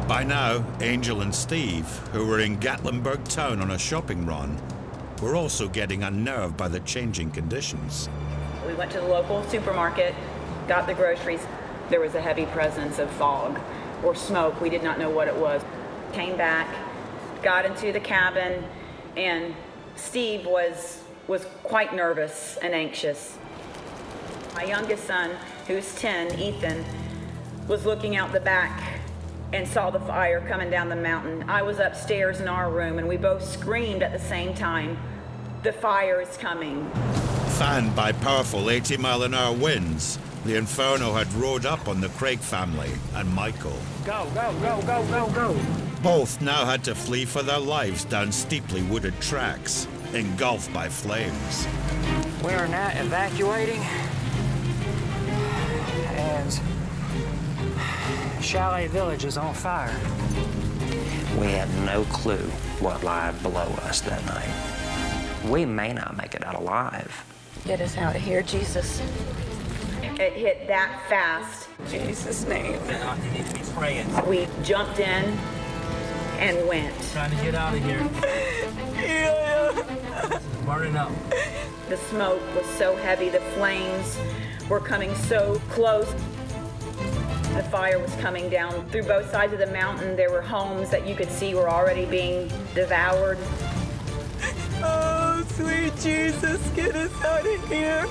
By now, Angel and Steve, who were in Gatlinburg town on a shopping run, were also getting unnerved by the changing conditions. We went to the local supermarket, got the groceries. There was a heavy presence of fog or smoke. We did not know what it was. Came back, got into the cabin, and Steve was quite nervous and anxious. My youngest son, who's 10, Ethan, was looking out the back and saw the fire coming down the mountain. I was upstairs in our room and we both screamed at the same time, "The fire is coming." Fanned by powerful 80-mile-an-hour winds, the inferno had roared up on the Craig family and Michael. Go, go, go, go, go, go. Both now had to flee for their lives down steeply wooded tracks, engulfed by flames. We are now evacuating as Chalet Village is on fire. We had no clue what lied below us that night. We may not make it out alive. Get us out of here, Jesus. It hit that fast. Jesus' name. You need to be praying. We jumped in and went. Trying to get out of here. Burning up. The smoke was so heavy, the flames were coming so close. The fire was coming down through both sides of the mountain. There were homes that you could see were already being devoured. Oh, sweet Jesus, get us out of here.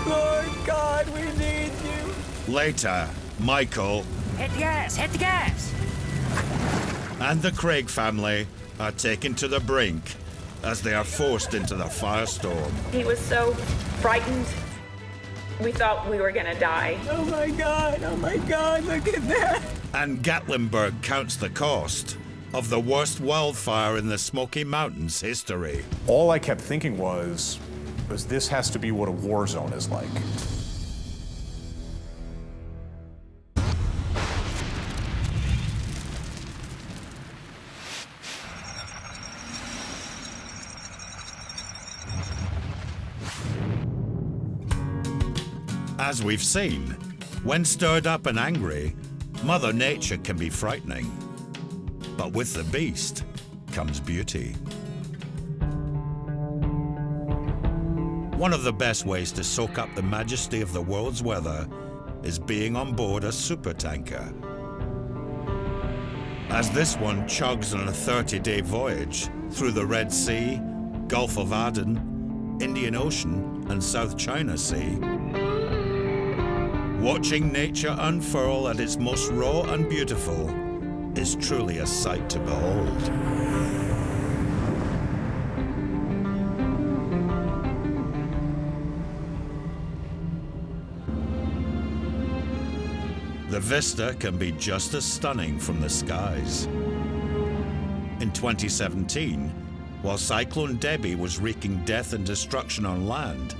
Lord God, we need you. Later, Michael Hit the gas! Hit the gas! and the Craig family are taken to the brink as they are forced into the firestorm. He was so frightened. We thought we were gonna die. Oh my God, look at that. And Gatlinburg counts the cost of the worst wildfire in the Smoky Mountains history. All I kept thinking was this has to be what a war zone is like. As we've seen, when stirred up and angry, Mother Nature can be frightening. But with the beast comes beauty. One of the best ways to soak up the majesty of the world's weather is being on board a supertanker. As this one chugs on a 30-day voyage through the Red Sea, Gulf of Aden, Indian Ocean, and South China Sea, watching nature unfurl at its most raw and beautiful is truly a sight to behold. The vista can be just as stunning from the skies. In 2017, while Cyclone Debbie was wreaking death and destruction on land,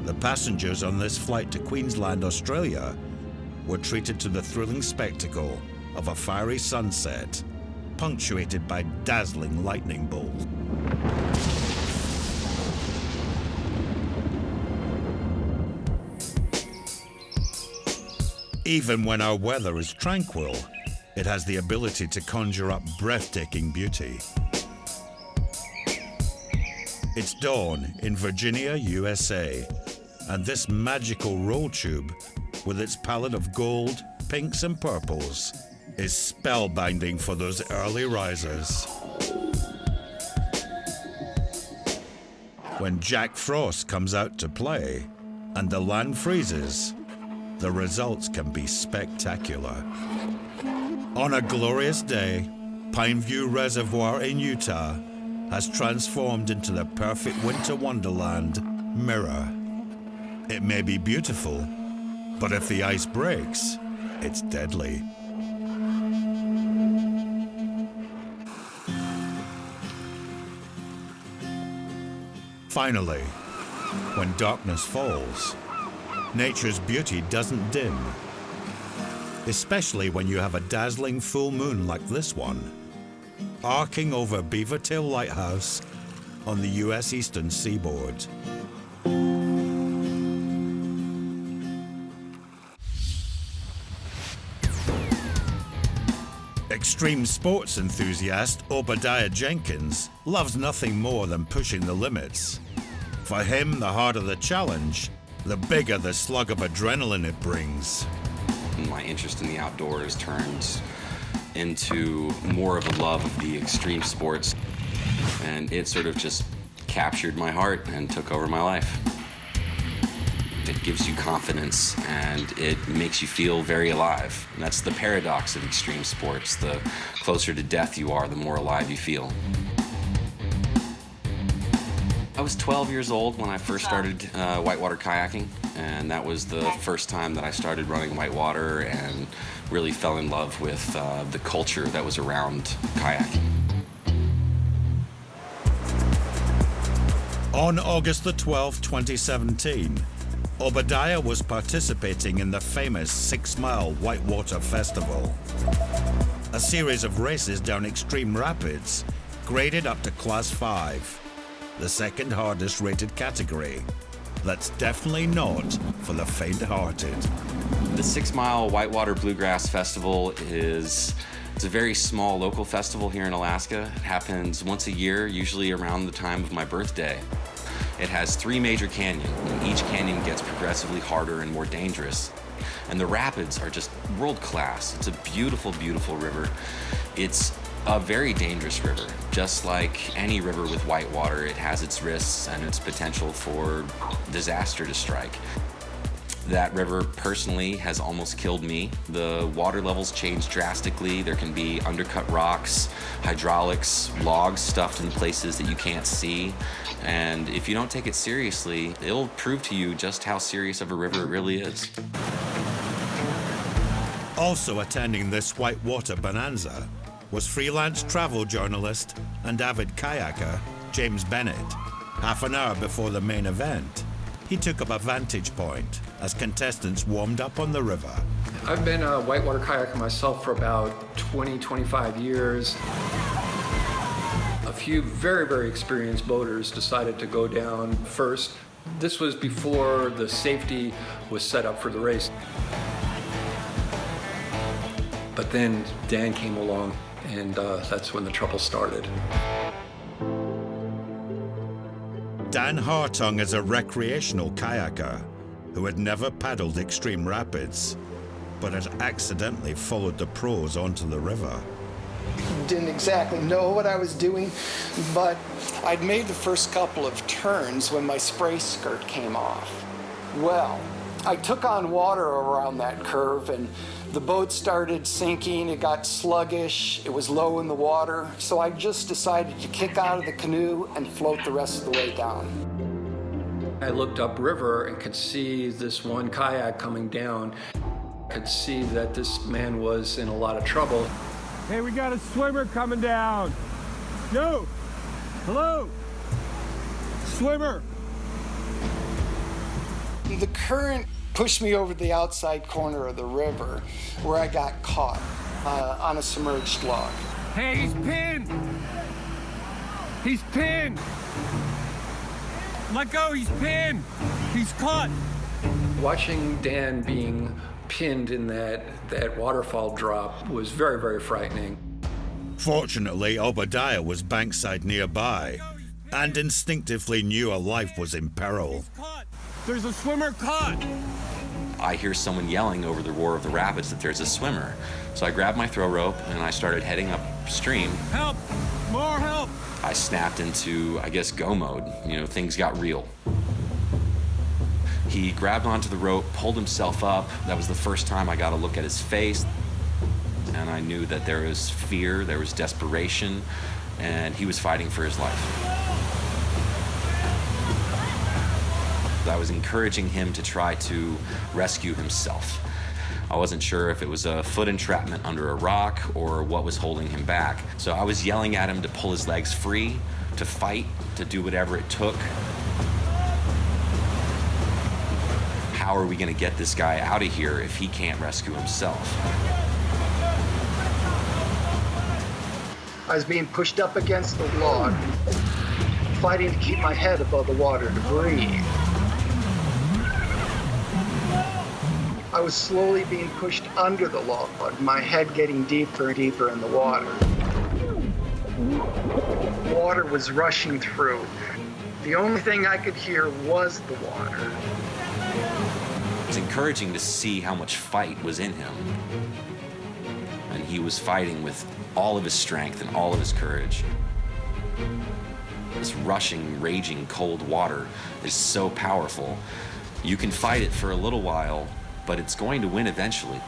the passengers on this flight to Queensland, Australia, were treated to the thrilling spectacle of a fiery sunset, punctuated by dazzling lightning bolts. Even when our weather is tranquil, it has the ability to conjure up breathtaking beauty. It's dawn in Virginia, USA, and this magical roll tube, with its palette of gold, pinks, and purples, is spellbinding for those early risers. When Jack Frost comes out to play and the land freezes, the results can be spectacular. On a glorious day, Pineview Reservoir in Utah has transformed into the perfect winter wonderland, Mirror. It may be beautiful, but if the ice breaks, it's deadly. Finally, when darkness falls, nature's beauty doesn't dim, especially when you have a dazzling full moon like this one, arcing over Beavertail Lighthouse on the US eastern seaboard. Extreme sports enthusiast Obadiah Jenkins loves nothing more than pushing the limits. For him, the harder the challenge, the bigger the slug of adrenaline it brings. My interest in the outdoors turned into more of a love of the extreme sports, and it sort of just captured my heart and took over my life. It gives you confidence and it makes you feel very alive. And that's the paradox of extreme sports. The closer to death you are, the more alive you feel. I was 12 years old when I first started whitewater kayaking, and that was the first time that I started running whitewater and really fell in love with the culture that was around kayaking. On August the 12th, 2017, Obadiah was participating in the famous 6-mile Whitewater Festival, a series of races down extreme rapids graded up to Class 5, the second hardest rated category. That's definitely not for the faint-hearted. The 6-mile Whitewater Bluegrass Festival it's a very small local festival here in Alaska. It happens once a year, usually around the time of my birthday. It has 3 major canyons, and each canyon gets progressively harder and more dangerous. And the rapids are just world-class. It's a beautiful, beautiful river. It's a very dangerous river. Just like any river with whitewater, it has its risks and its potential for disaster to strike. That river personally has almost killed me. The water levels change drastically. There can be undercut rocks, hydraulics, logs stuffed in places that you can't see. And if you don't take it seriously, it'll prove to you just how serious of a river it really is. Also attending this whitewater bonanza was freelance travel journalist and avid kayaker James Bennett. Half an hour before the main event, he took up a vantage point as contestants warmed up on the river. I've been a whitewater kayaker myself for about 25 years. A few very, very experienced boaters decided to go down first. This was before the safety was set up for the race. But then Dan came along, and that's when the trouble started. Dan Hartung is a recreational kayaker who had never paddled extreme rapids, but had accidentally followed the pros onto the river. Didn't exactly know what I was doing, but I'd made the first couple of turns when my spray skirt came off. Well, I took on water around that curve, and the boat started sinking. It got sluggish. It was low in the water. So I just decided to kick out of the canoe and float the rest of the way down. I looked upriver and could see this one kayak coming down. Could see that this man was in a lot of trouble. Hey, we got a swimmer coming down. Yo! Hello! Swimmer! The current pushed me over the outside corner of the river where I got caught on a submerged log. Hey, he's pinned! He's pinned! Let go, he's pinned! He's caught! Watching Dan being pinned in that waterfall drop was very, very frightening. Fortunately, Obadiah was bankside nearby and instinctively knew a life was in peril. There's a swimmer caught! I hear someone yelling over the roar of the rapids that there's a swimmer. So I grabbed my throw rope and I started heading upstream. Help! More help! I snapped into, I guess, go mode. You know, things got real. He grabbed onto the rope, pulled himself up. That was the first time I got a look at his face. And I knew that there was fear, there was desperation, and he was fighting for his life. I was encouraging him to try to rescue himself. I wasn't sure if it was a foot entrapment under a rock or what was holding him back. So I was yelling at him to pull his legs free, to fight, to do whatever it took. How are we going to get this guy out of here if he can't rescue himself? I was being pushed up against the log, fighting to keep my head above the water to breathe. I was slowly being pushed under the log, my head getting deeper and deeper in the water. Water was rushing through. The only thing I could hear was the water. It's encouraging to see how much fight was in him. And he was fighting with all of his strength and all of his courage. This rushing, raging, cold water is so powerful. You can fight it for a little while, but it's going to win eventually.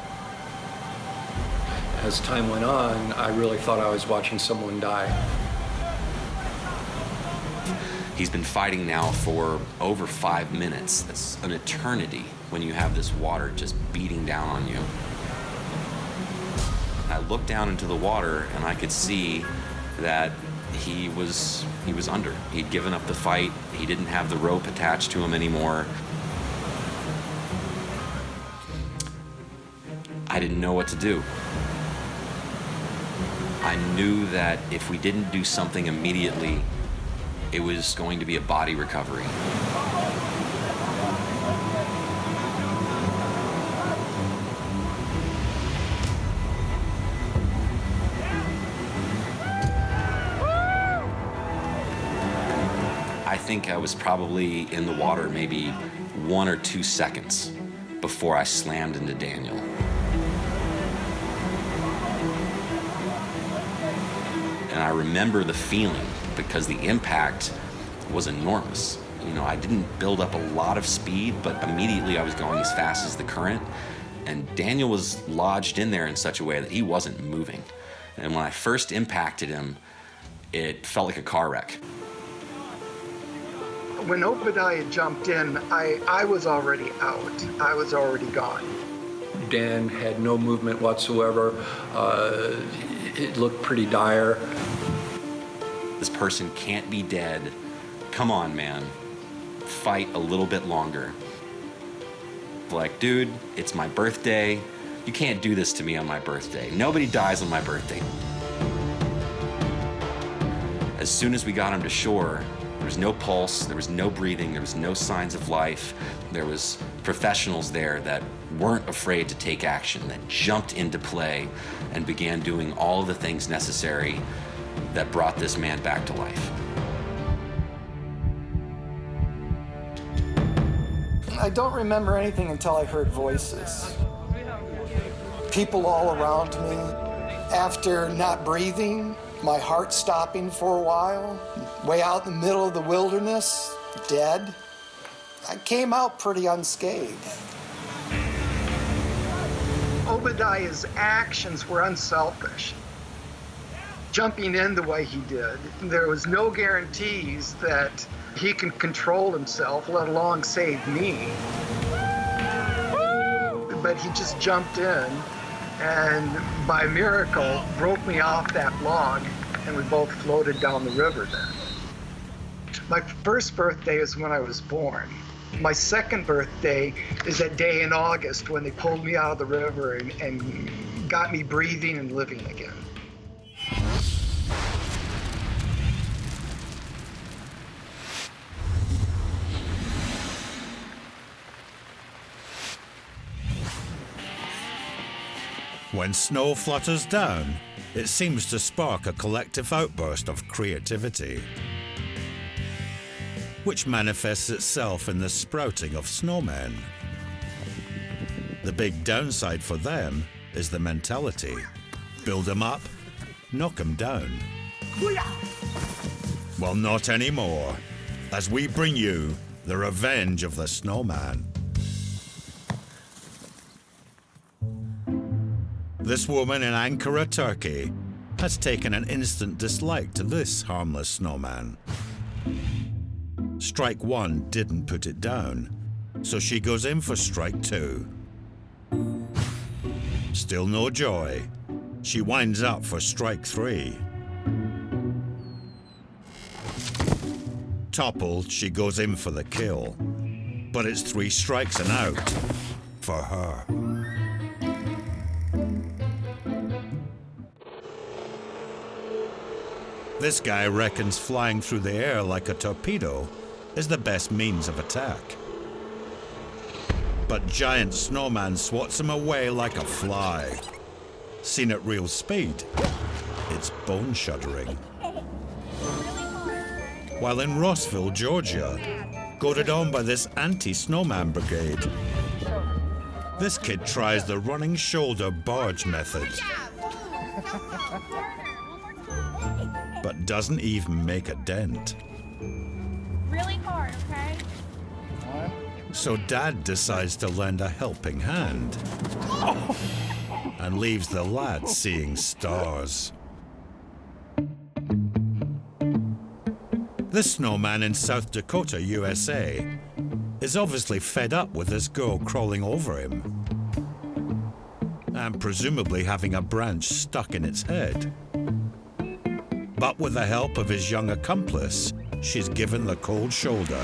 As time went on, I really thought I was watching someone die. He's been fighting now for over 5 minutes. That's an eternity when you have this water just beating down on you. I looked down into the water and I could see that he was under. He'd given up the fight. He didn't have the rope attached to him anymore. I didn't know what to do. I knew that if we didn't do something immediately, it was going to be a body recovery. I think I was probably in the water maybe 1 or 2 seconds before I slammed into Daniel. And I remember the feeling because the impact was enormous. You know, I didn't build up a lot of speed, but immediately I was going as fast as the current. And Daniel was lodged in there in such a way that he wasn't moving. And when I first impacted him, it felt like a car wreck. When Obadiah jumped in, I was already out. I was already gone. Dan had no movement whatsoever. It looked pretty dire. This person can't be dead. Come on, man. Fight a little bit longer. Like, dude, it's my birthday. You can't do this to me on my birthday. Nobody dies on my birthday. As soon as we got him to shore, there was no pulse, there was no breathing, there was no signs of life. There was professionals there that weren't afraid to take action, that jumped into play and began doing all of the things necessary that brought this man back to life. I don't remember anything until I heard voices. People all around me. After not breathing, my heart stopping for a while, way out in the middle of the wilderness, dead, I came out pretty unscathed. Obadiah's actions were unselfish. Jumping in the way he did, there was no guarantees that he can control himself, let alone save me. But he just jumped in and by miracle broke me off that log, and we both floated down the river then. My first birthday is when I was born. My second birthday is that day in August when they pulled me out of the river and got me breathing and living again. When snow flutters down, it seems to spark a collective outburst of creativity, which manifests itself in the sprouting of snowmen. The big downside for them is the mentality. Build 'em up, knock 'em down. Well, not anymore, as we bring you the revenge of the snowman. This woman in Ankara, Turkey, has taken an instant dislike to this harmless snowman. Strike one didn't put it down, so she goes in for strike two. Still no joy. She winds up for strike three. Toppled, she goes in for the kill, but it's 3 strikes and out for her. This guy reckons flying through the air like a torpedo is the best means of attack. But giant snowman swats him away like a fly. Seen at real speed, it's bone-shuddering. While in Rossville, Georgia, goaded on by this anti-snowman brigade, this kid tries the running shoulder barge method, but doesn't even make a dent. Really hard, okay? So Dad decides to lend a helping hand and leaves the lad seeing stars. This snowman in South Dakota, USA, is obviously fed up with this girl crawling over him and presumably having a branch stuck in its head. But with the help of his young accomplice, she's given the cold shoulder.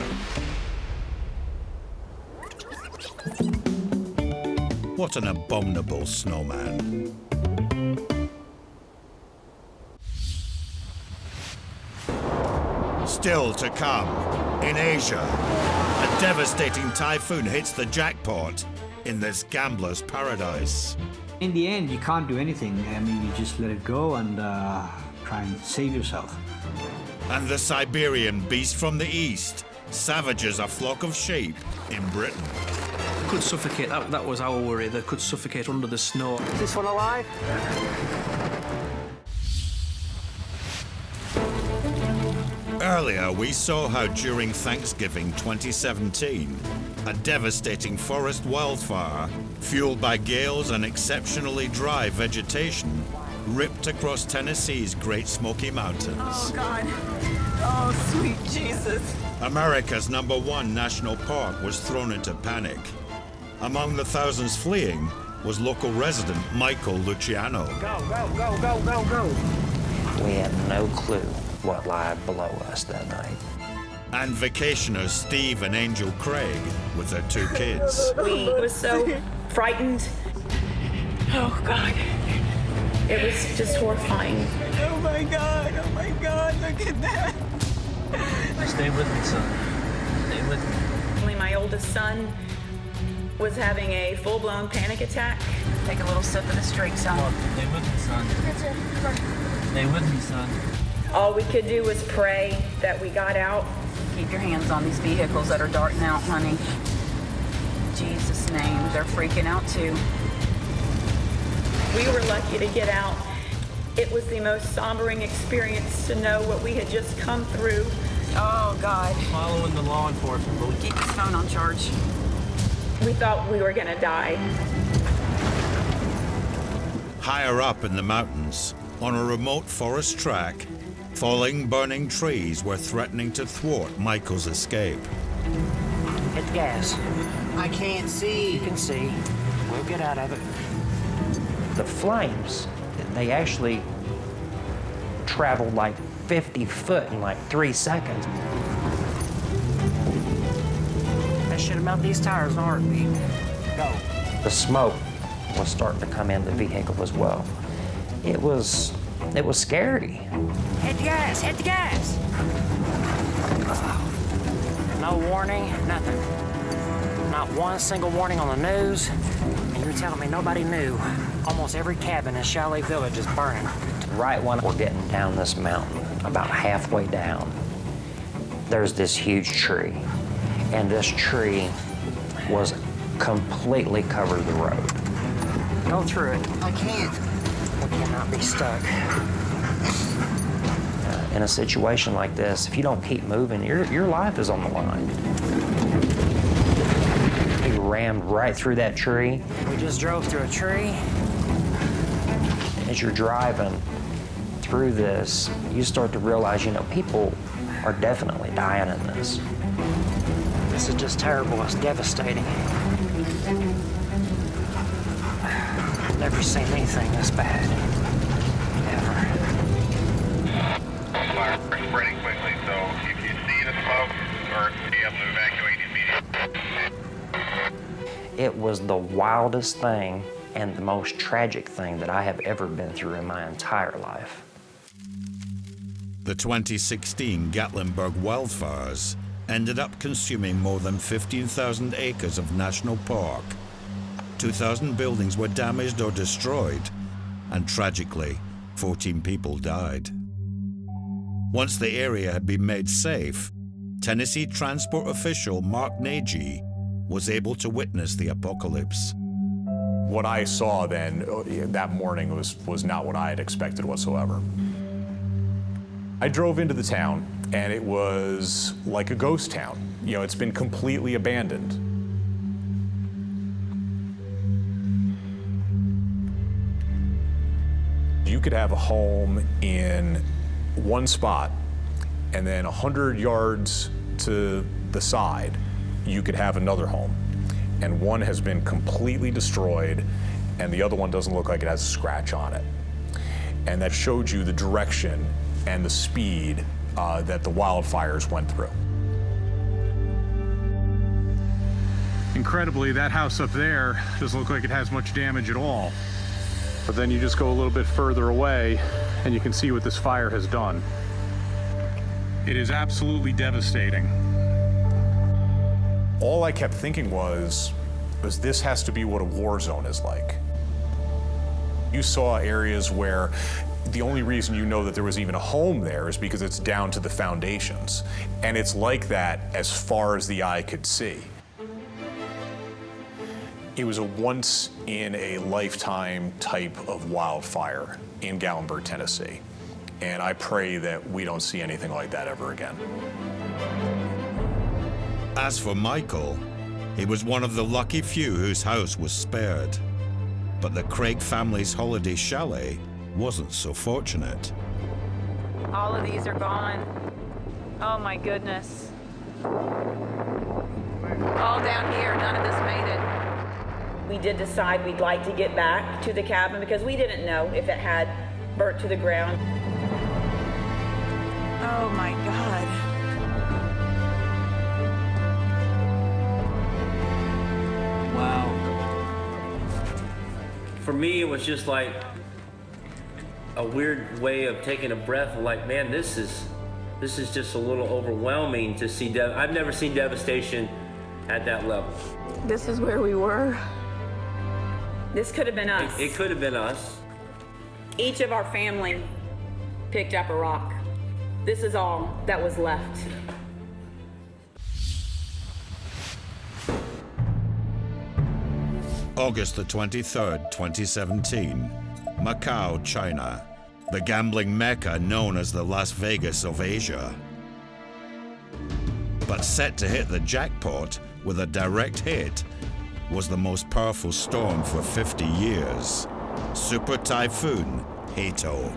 What an abominable snowman. Still to come, in Asia, a devastating typhoon hits the jackpot in this gambler's paradise. In the end, you can't do anything. I mean, you just let it go and try and save yourself. And the Siberian beast from the east savages a flock of sheep in Britain. Could suffocate, that was our worry. They could suffocate under the snow. Is this one alive? Earlier, we saw how during Thanksgiving 2017, a devastating forest wildfire, fueled by gales and exceptionally dry vegetation, ripped across Tennessee's Great Smoky Mountains. Oh, God. Oh, sweet Jesus. America's #1 national park was thrown into panic. Among the thousands fleeing was local resident Michael Luciano. Go, go, go, go, go, go. We had no clue what lied below us that night. And vacationers Steve and Angel Craig with their 2 kids. We were so frightened. Oh, God. It was just horrifying. Oh, my God. Oh, my God. Look at that. Stay with me, son. Stay with me. My oldest son was having a full-blown panic attack. Take a little sip of this drink, son. Stay with me, son. Stay with me, son. All we could do was pray that we got out. Keep your hands on these vehicles that are darting out, honey. In Jesus' name, they're freaking out too. We were lucky to get out. It was the most sombering experience to know what we had just come through. Oh, God. Following the law enforcement, but keep his phone on charge. We thought we were gonna die. Higher up in the mountains, on a remote forest track, falling, burning trees were threatening to thwart Michael's escape. Hit the gas. I can't see. You can see. We'll get out of it. The flames, they actually traveled like 50 foot in like 3 seconds. That should have melted these tires in a heartbeat. Go. The smoke was starting to come in the vehicle as well. It was scary. Hit the gas, hit the gas. No warning, nothing. Not one single warning on the news. And you're telling me nobody knew. Almost every cabin in Chalet Village is burning. Right when we're getting down this mountain, about halfway down, there's this huge tree. And this tree was completely covered the road. Go through it. I can't. We cannot be stuck. In a situation like this, if you don't keep moving, your life is on the line. We rammed right through that tree. We just drove through a tree. As you're driving through this, you start to realize, people are definitely dying in this. This is just terrible. It's devastating. I've never seen anything this bad. Fire spreading quickly, so if you see the smoke or be able to evacuate immediately. It was the wildest thing and the most tragic thing that I have ever been through in my entire life. The 2016 Gatlinburg wildfires ended up consuming more than 15,000 acres of national park. 2,000 buildings were damaged or destroyed, and tragically, 14 people died. Once the area had been made safe, Tennessee transport official Mark Nagy was able to witness the apocalypse. What I saw then, that morning, was not what I had expected whatsoever. I drove into the town, and it was like a ghost town. It's been completely abandoned. You could have a home in one spot, and then 100 yards to the side, you could have another home. And one has been completely destroyed, and the other one doesn't look like it has a scratch on it. And that showed you the direction and the speed that the wildfires went through. Incredibly, that house up there doesn't look like it has much damage at all. But then you just go a little bit further away and you can see what this fire has done. It is absolutely devastating. All I kept thinking was this has to be what a war zone is like. You saw areas where the only reason you know that there was even a home there is because it's down to the foundations. And it's like that as far as the eye could see. It was a once-in-a-lifetime type of wildfire in Gallenberg, Tennessee. And I pray that we don't see anything like that ever again. As for Michael, he was one of the lucky few whose house was spared. But the Craig family's holiday chalet wasn't so fortunate. All of these are gone. Oh my goodness. All down here, none of this made it. We did decide we'd like to get back to the cabin because we didn't know if it had burnt to the ground. Oh my God. Wow. For me, it was just like a weird way of taking a breath. Like, man, this is just a little overwhelming to see. I've never seen devastation at that level. This is where we were. This could have been us. It could have been us. Each of our family picked up a rock. This is all that was left. August the 23rd, 2017, Macau, China, the gambling mecca known as the Las Vegas of Asia. But set to hit the jackpot with a direct hit was the most powerful storm for 50 years, Super Typhoon Hato.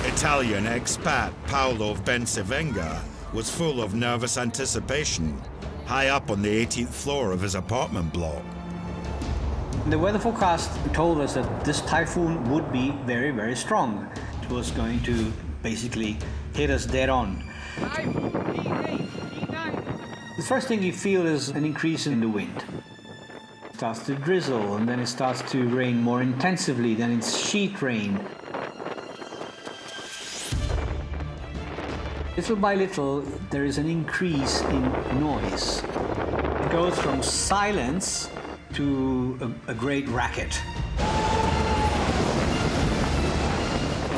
Italian expat Paolo Bencivenga was full of nervous anticipation, high up on the 18th floor of his apartment block. The weather forecast told us that this typhoon would be very, very strong. It was going to basically hit us dead on. The first thing you feel is an increase in the wind. It starts to drizzle, and then it starts to rain more intensively, then it's sheet rain. Little by little, there is an increase in noise. It goes from silence to a great racket.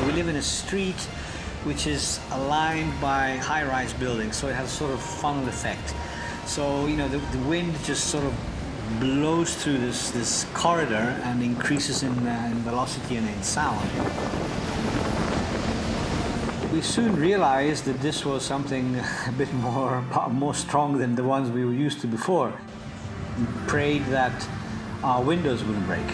We live in a street which is aligned by high-rise buildings, so it has a sort of funnel effect. So, you know, the wind just sort of blows through this corridor and increases in velocity and in sound. We soon realized that this was something a bit more strong than the ones we were used to before. We prayed that our windows wouldn't break.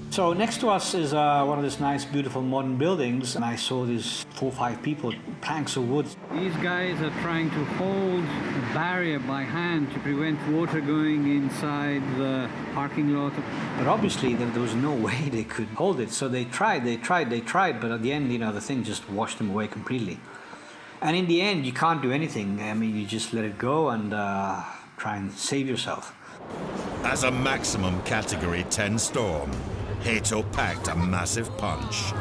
So next to us is one of these nice, beautiful modern buildings, and I saw these 4 or 5 people, planks of wood. These guys are trying to hold a barrier by hand to prevent water going inside the parking lot. But obviously there was no way they could hold it, so they tried, but at the end, you know, the thing just washed them away completely. And in the end, you can't do anything. I mean, you just let it go and try and save yourself. As a maximum Category 10 storm, Hato packed a massive punch,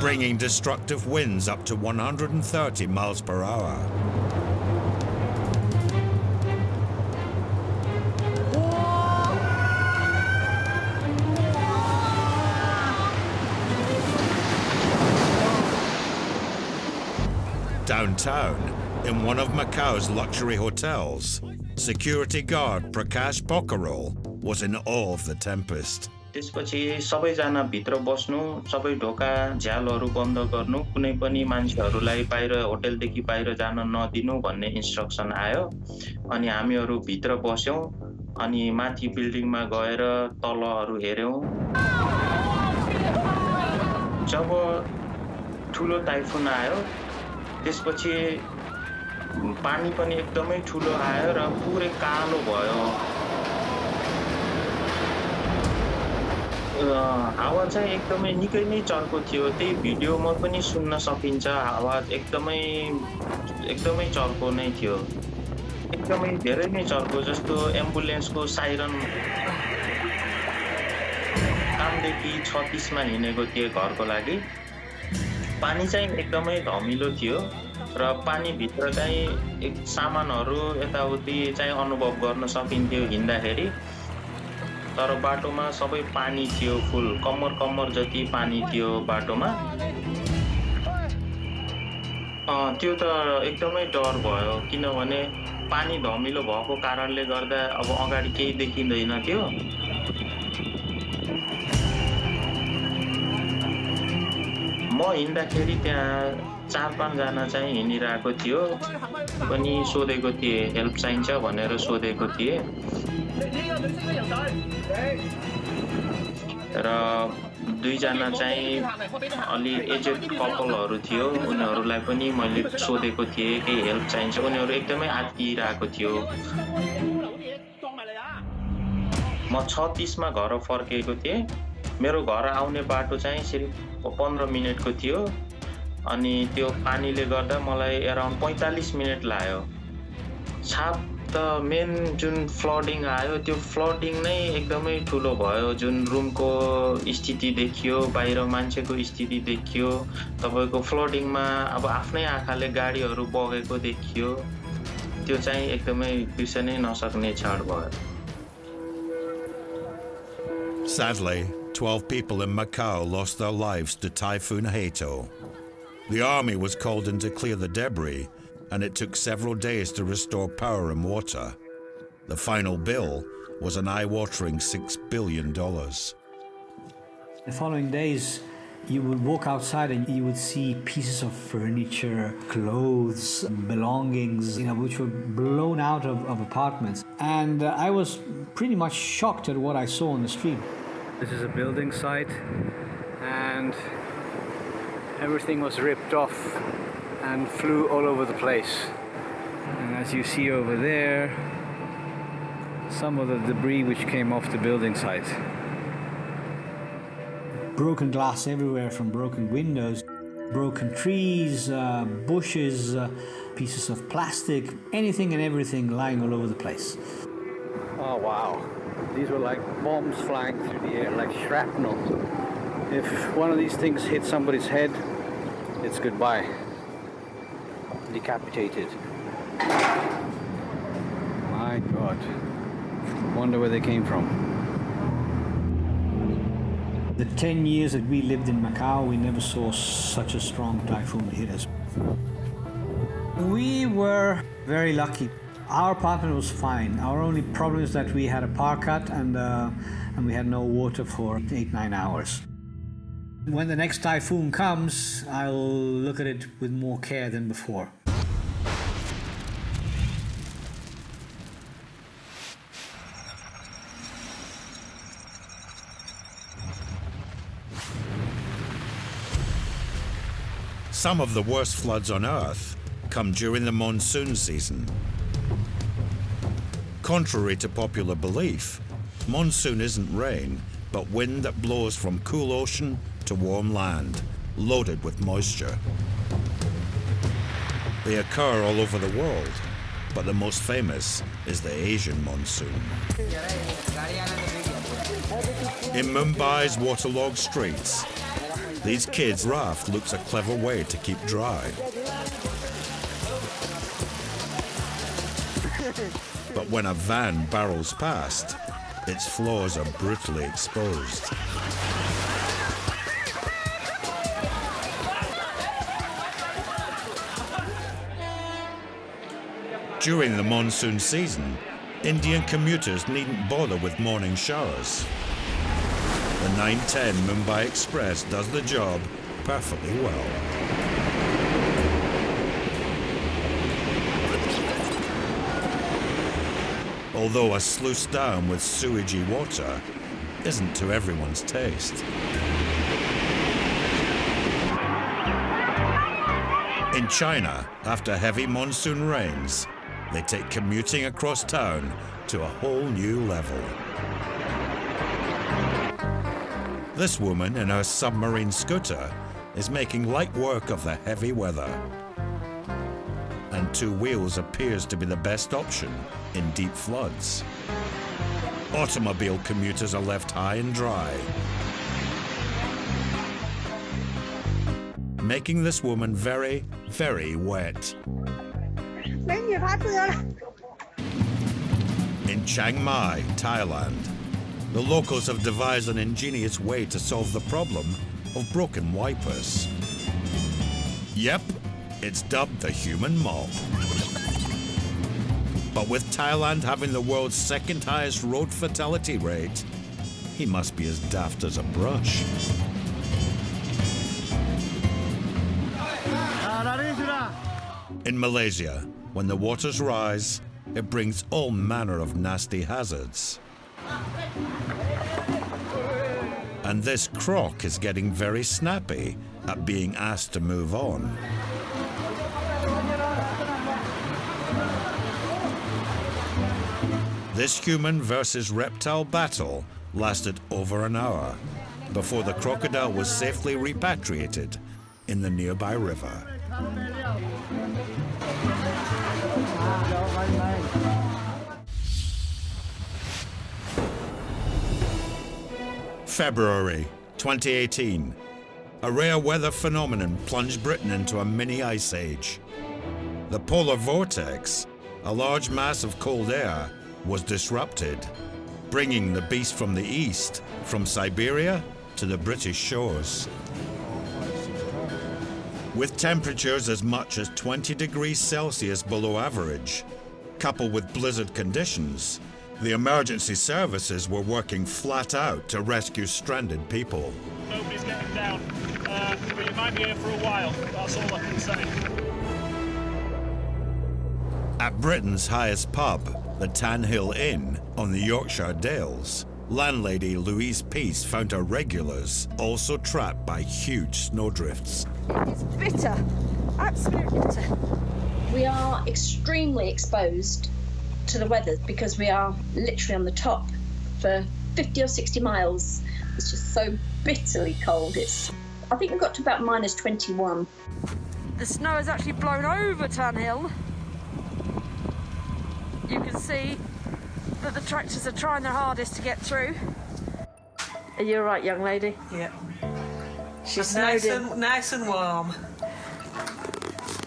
bringing destructive winds up to 130 miles per hour. Downtown, in one of Macau's luxury hotels, security guard Prakash Pokharel was in awe of the tempest. त्यसपछि सबैजना भित्र बस्नु, सबै ढोका झ्यालहरू बन्द गर्नु, कुनै पनि मान्छेहरूलाई बाहिर होटलदेखि बाहिर जान नदिनु भन्ने इन्स्ट्रक्सन आयो। अनि हामीहरू भित्र बस्यौं, अनि माथि बिल्डिङमा गएर तलहरू हेर्यौं। जब ठुलो टाइफुन आयो, त्यसपछि पानी पनि एकदमै ठुलो आयो र पुरै कालो भयो। हावा चाहिँ एकदमै निकै नै चर्को थियो त्यही भिडियोमा पनि सुन्न सकिन्छ आवाज एकदमै चर्को नै थियो एकदमै धेरै नै चर्को जस्तो एम्बुलेन्सको साइरन कामदेखि 36 मा हिँडेको थिए घरको लागि पानी चाहिँ एकदमै धमिलो थियो र पानी भित्र चाहिँ सामानहरू यताउति चाहिँ अनुभव गर्न सकिन्थ्यो हिँड्दाखेरि तर बाटोमा सबै पानी थियो फुल कम्मर जति पानी थियो बाटोमा त्यो त एकदमै डर भयो किनभने पानी धमिलो भएको कारणले गर्दा अब अगाडि केही देखिँदैन थियो म हिँड्दाखेरि त्यहाँ 4-5 जना चाहिँ हिँडिरहेको थियो पनि सोधेको थिए हेल्प चाहिन्छ भनेर सोधेको थिए र 2 जना चाहिँ अलि एजेड कपलहरू थियो उनीहरूलाई पनि मैले सोधेको थिए केही हेल्प चाहिन्छ उनीहरू एकदमै आत्तिरहेको थियो म 36 मा घर फर्केको थिएँ मेरो घर आउने बाटो चाहिँ सिर्फ 15 मिनेटको थियो अनि त्यो पानीले गर्दा मलाई अराउन्ड 45 मिनेट लाग्यो छाप त मेन जुन फ्लडिङ आयो त्यो फ्लडिङ नै एकदमै ठुलो भयो जुन रुमको स्थिति देखियो बाहिर मान्छेको स्थिति देखियो तपाईको फ्लडिङमा अब आफ्नै आँखाले गाडीहरू बगेको देखियो त्यो चाहिँ एकदमै बिर्सनै नसक्ने क्षण भयो Sadly, 12 people in Macau lost their lives to Typhoon Hato. The army was called in to clear the debris, and it took several days to restore power and water. The final bill was an eye-watering $6 billion. The following days, you would walk outside and you would see pieces of furniture, clothes, belongings, which were blown out of apartments. And I was pretty much shocked at what I saw on the street. This is a building site, and everything was ripped off and flew all over the place. And as you see over there, some of the debris which came off the building site. Broken glass everywhere from broken windows, broken trees, bushes, pieces of plastic, anything and everything lying all over the place. Oh wow, these were like bombs flying through the air, like shrapnel. If one of these things hit somebody's head, it's goodbye. Decapitated. My God, wonder where they came from. The 10 years that we lived in Macau, we never saw such a strong typhoon hit us. We were very lucky. Our apartment was fine. Our only problem is that we had a power cut and we had no water for 8-9 hours. When the next typhoon comes, I'll look at it with more care than before. Some of the worst floods on Earth come during the monsoon season. Contrary to popular belief, monsoon isn't rain, but wind that blows from cool ocean to warm land, loaded with moisture. They occur all over the world, but the most famous is the Asian monsoon. In Mumbai's waterlogged streets, these kids' raft looks a clever way to keep dry. But when a van barrels past, its floors are brutally exposed. During the monsoon season, Indian commuters needn't bother with morning showers. The 910 Mumbai Express does the job perfectly well. Although a sluice down with sewagey water isn't to everyone's taste. In China, after heavy monsoon rains, they take commuting across town to a whole new level. This woman in her submarine scooter is making light work of the heavy weather. And two wheels appears to be the best option in deep floods. Automobile commuters are left high and dry, making this woman very, very wet. In Chiang Mai, Thailand, the locals have devised an ingenious way to solve the problem of broken wipers. Yep, it's dubbed the human mop. But with Thailand having the world's second highest road fatality rate, he must be as daft as a brush. In Malaysia, when the waters rise, it brings all manner of nasty hazards. And this croc is getting very snappy at being asked to move on. This human versus reptile battle lasted over an hour before the crocodile was safely repatriated in the nearby river. February 2018. A rare weather phenomenon plunged Britain into a mini ice age. The polar vortex, a large mass of cold air, was disrupted, bringing the beast from the east, from Siberia to the British shores. With temperatures as much as 20 degrees Celsius below average, coupled with blizzard conditions, the emergency services were working flat out to rescue stranded people. Nobody's getting down, but you might be here for a while. That's all I can say. At Britain's highest pub, the Tan Hill Inn on the Yorkshire Dales, landlady Louise Peace found her regulars also trapped by huge snowdrifts. It's bitter, absolutely bitter. We are extremely exposed to the weather because we are literally on the top for 50 or 60 miles. It's just so bitterly cold. I think we got to about minus 21. The snow has actually blown over Tan Hill. You can see that the tractors are trying their hardest to get through. Are you all right, young lady? Yeah. She's snowed in. Nice and warm.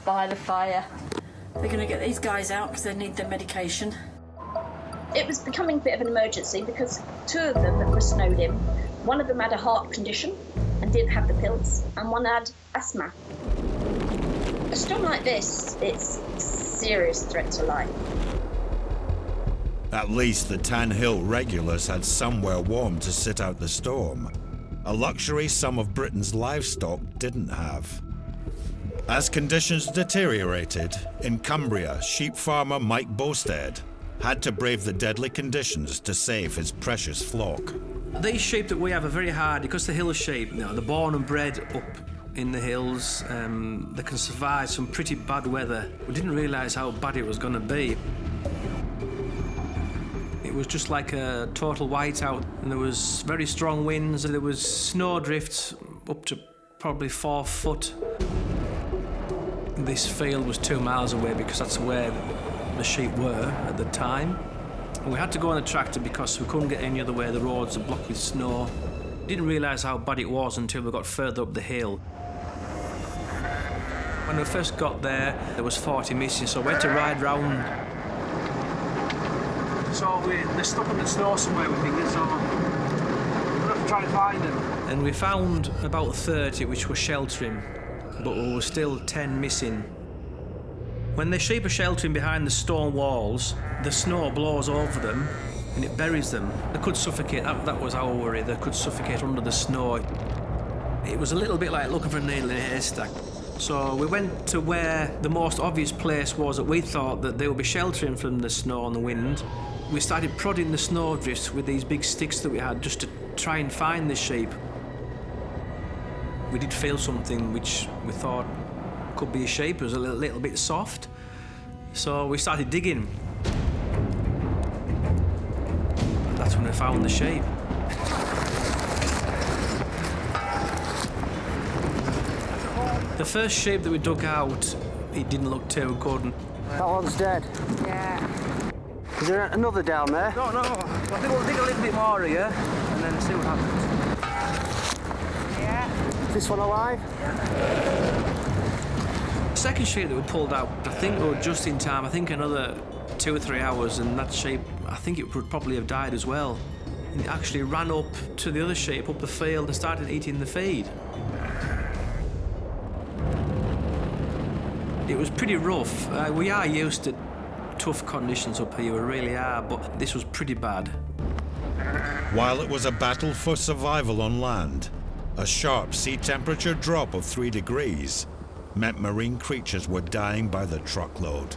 By the fire. They're going to get these guys out because they need their medication. It was becoming a bit of an emergency because two of them that were snowed in, one of them had a heart condition and didn't have the pills, and one had asthma. A storm like this, it's a serious threat to life. At least the Tan Hill regulars had somewhere warm to sit out the storm, a luxury some of Britain's livestock didn't have. As conditions deteriorated, in Cumbria, sheep farmer Mike Bosted had to brave the deadly conditions to save his precious flock. These sheep that we have are very hard because the hill sheep, you know, they're born and bred up in the hills. They can survive some pretty bad weather. We didn't realise how bad it was going to be. It was just like a total whiteout, and there was very strong winds, and there was snowdrifts up to probably 4 foot. This field was 2 miles away because that's where the sheep were at the time. And we had to go on a tractor because we couldn't get any other way. The roads are blocked with snow. Didn't realise how bad it was until we got further up the hill. When we first got there was 40 missing, so we had to ride round. So they're stuck in the snow somewhere, we think, so we'll have to try and find them. And we found about 30 which were sheltering, but there were still 10 missing. When the sheep are sheltering behind the stone walls, the snow blows over them and it buries them. They could suffocate, that was our worry, they could suffocate under the snow. It was a little bit like looking for a needle in a haystack. So we went to where the most obvious place was that we thought that they would be sheltering from the snow and the wind. We started prodding the snowdrifts with these big sticks that we had just to try and find the sheep. We did feel something which we thought could be a sheep. It was a little bit soft. So we started digging. That's when we found the sheep. The first shape that we dug out, it didn't look too good. That one's dead. Yeah. Is there another down there? No. I think we'll dig a little bit more here and then see what happens. Yeah. Is this one alive? The second shape that we pulled out, I think we were just in time. I think another 2 or 3 hours, and that shape, I think it would probably have died as well. And it actually ran up to the other shape, up the field, and started eating the feed. It was pretty rough. We are used to tough conditions up here, we really are, but this was pretty bad. While it was a battle for survival on land, a sharp sea temperature drop of 3 degrees meant marine creatures were dying by the truckload.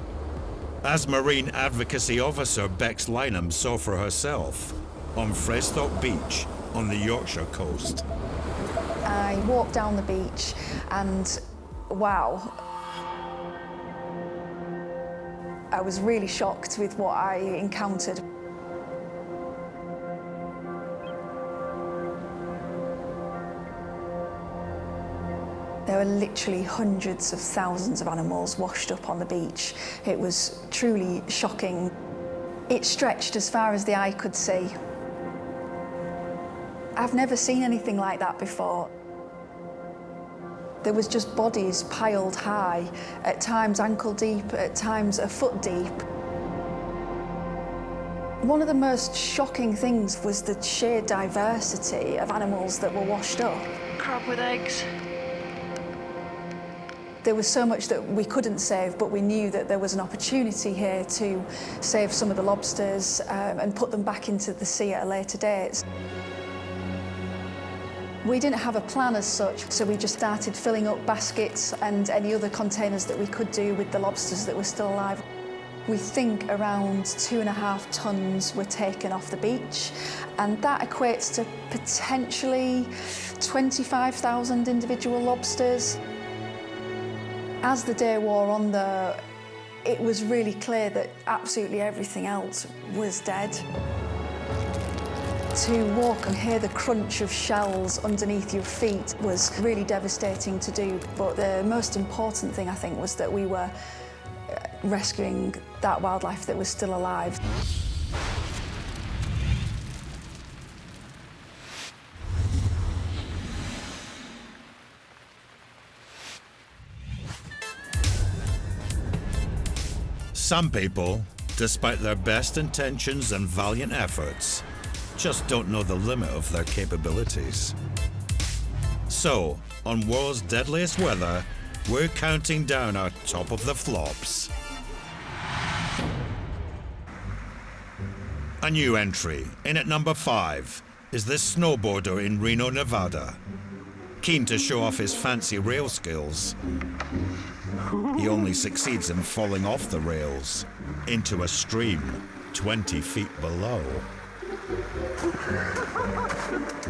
As Marine Advocacy Officer Bex Lynham saw for herself on Frestock Beach on the Yorkshire coast. I walked down the beach and, wow, I was really shocked with what I encountered. There were literally hundreds of thousands of animals washed up on the beach. It was truly shocking. It stretched as far as the eye could see. I've never seen anything like that before. There was just bodies piled high, at times ankle deep, at times a foot deep. One of the most shocking things was the sheer diversity of animals that were washed up. Crab with eggs. There was so much that we couldn't save, but we knew that there was an opportunity here to save some of the lobsters and put them back into the sea at a later date. We didn't have a plan as such, so we just started filling up baskets and any other containers that we could do with the lobsters that were still alive. We think around 2.5 tons were taken off the beach, and that equates to potentially 25,000 individual lobsters. As the day wore on, though, it was really clear that absolutely everything else was dead. To walk and hear the crunch of shells underneath your feet was really devastating to do, but the most important thing, I think, was that we were rescuing that wildlife that was still alive. Some people, despite their best intentions and valiant efforts, just don't know the limit of their capabilities. So, on World's Deadliest Weather, we're counting down our top of the flops. A new entry, in at number 5, is this snowboarder in Reno, Nevada. Keen to show off his fancy rail skills, he only succeeds in falling off the rails into a stream 20 feet below.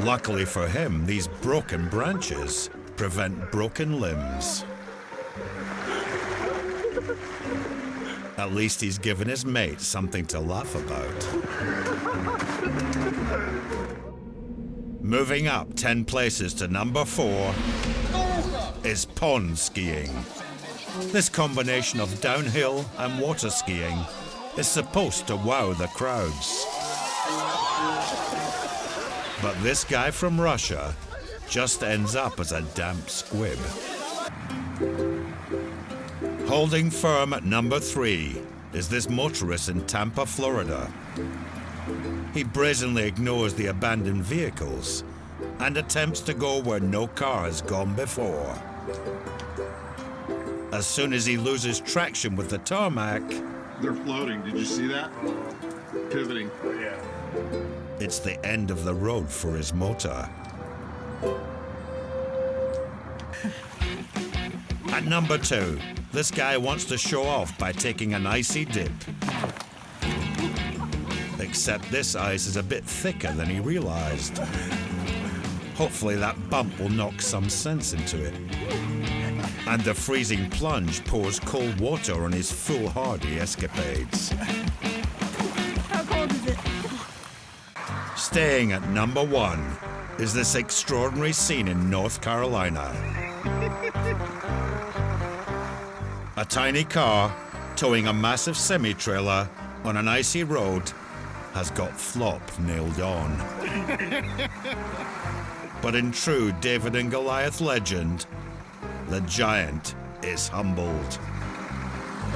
Luckily for him, these broken branches prevent broken limbs. At least he's given his mate something to laugh about. Moving up 10 places to number 4 is pond skiing. This combination of downhill and water skiing is supposed to wow the crowds. But this guy from Russia just ends up as a damp squib. Holding firm at number 3 is this motorist in Tampa, Florida. He brazenly ignores the abandoned vehicles and attempts to go where no car has gone before. As soon as he loses traction with the tarmac, they're floating. Did you see that? Pivoting. Yeah. It's the end of the road for his motor. At number 2, this guy wants to show off by taking an icy dip. Except this ice is a bit thicker than he realized. Hopefully that bump will knock some sense into it. And the freezing plunge pours cold water on his foolhardy escapades. How cold is it? Staying at number 1 is this extraordinary scene in North Carolina. A tiny car towing a massive semi-trailer on an icy road has got flop nailed on. But in true David and Goliath legend, the giant is humbled.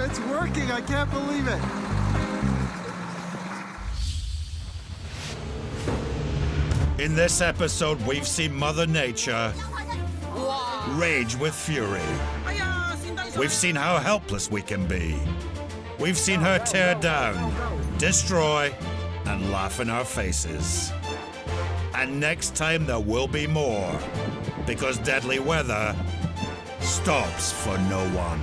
It's working, I can't believe it. In this episode, we've seen Mother Nature rage with fury. We've seen how helpless we can be. We've seen her tear down, destroy, and laugh in our faces. And next time there will be more, because deadly weather stops for no one.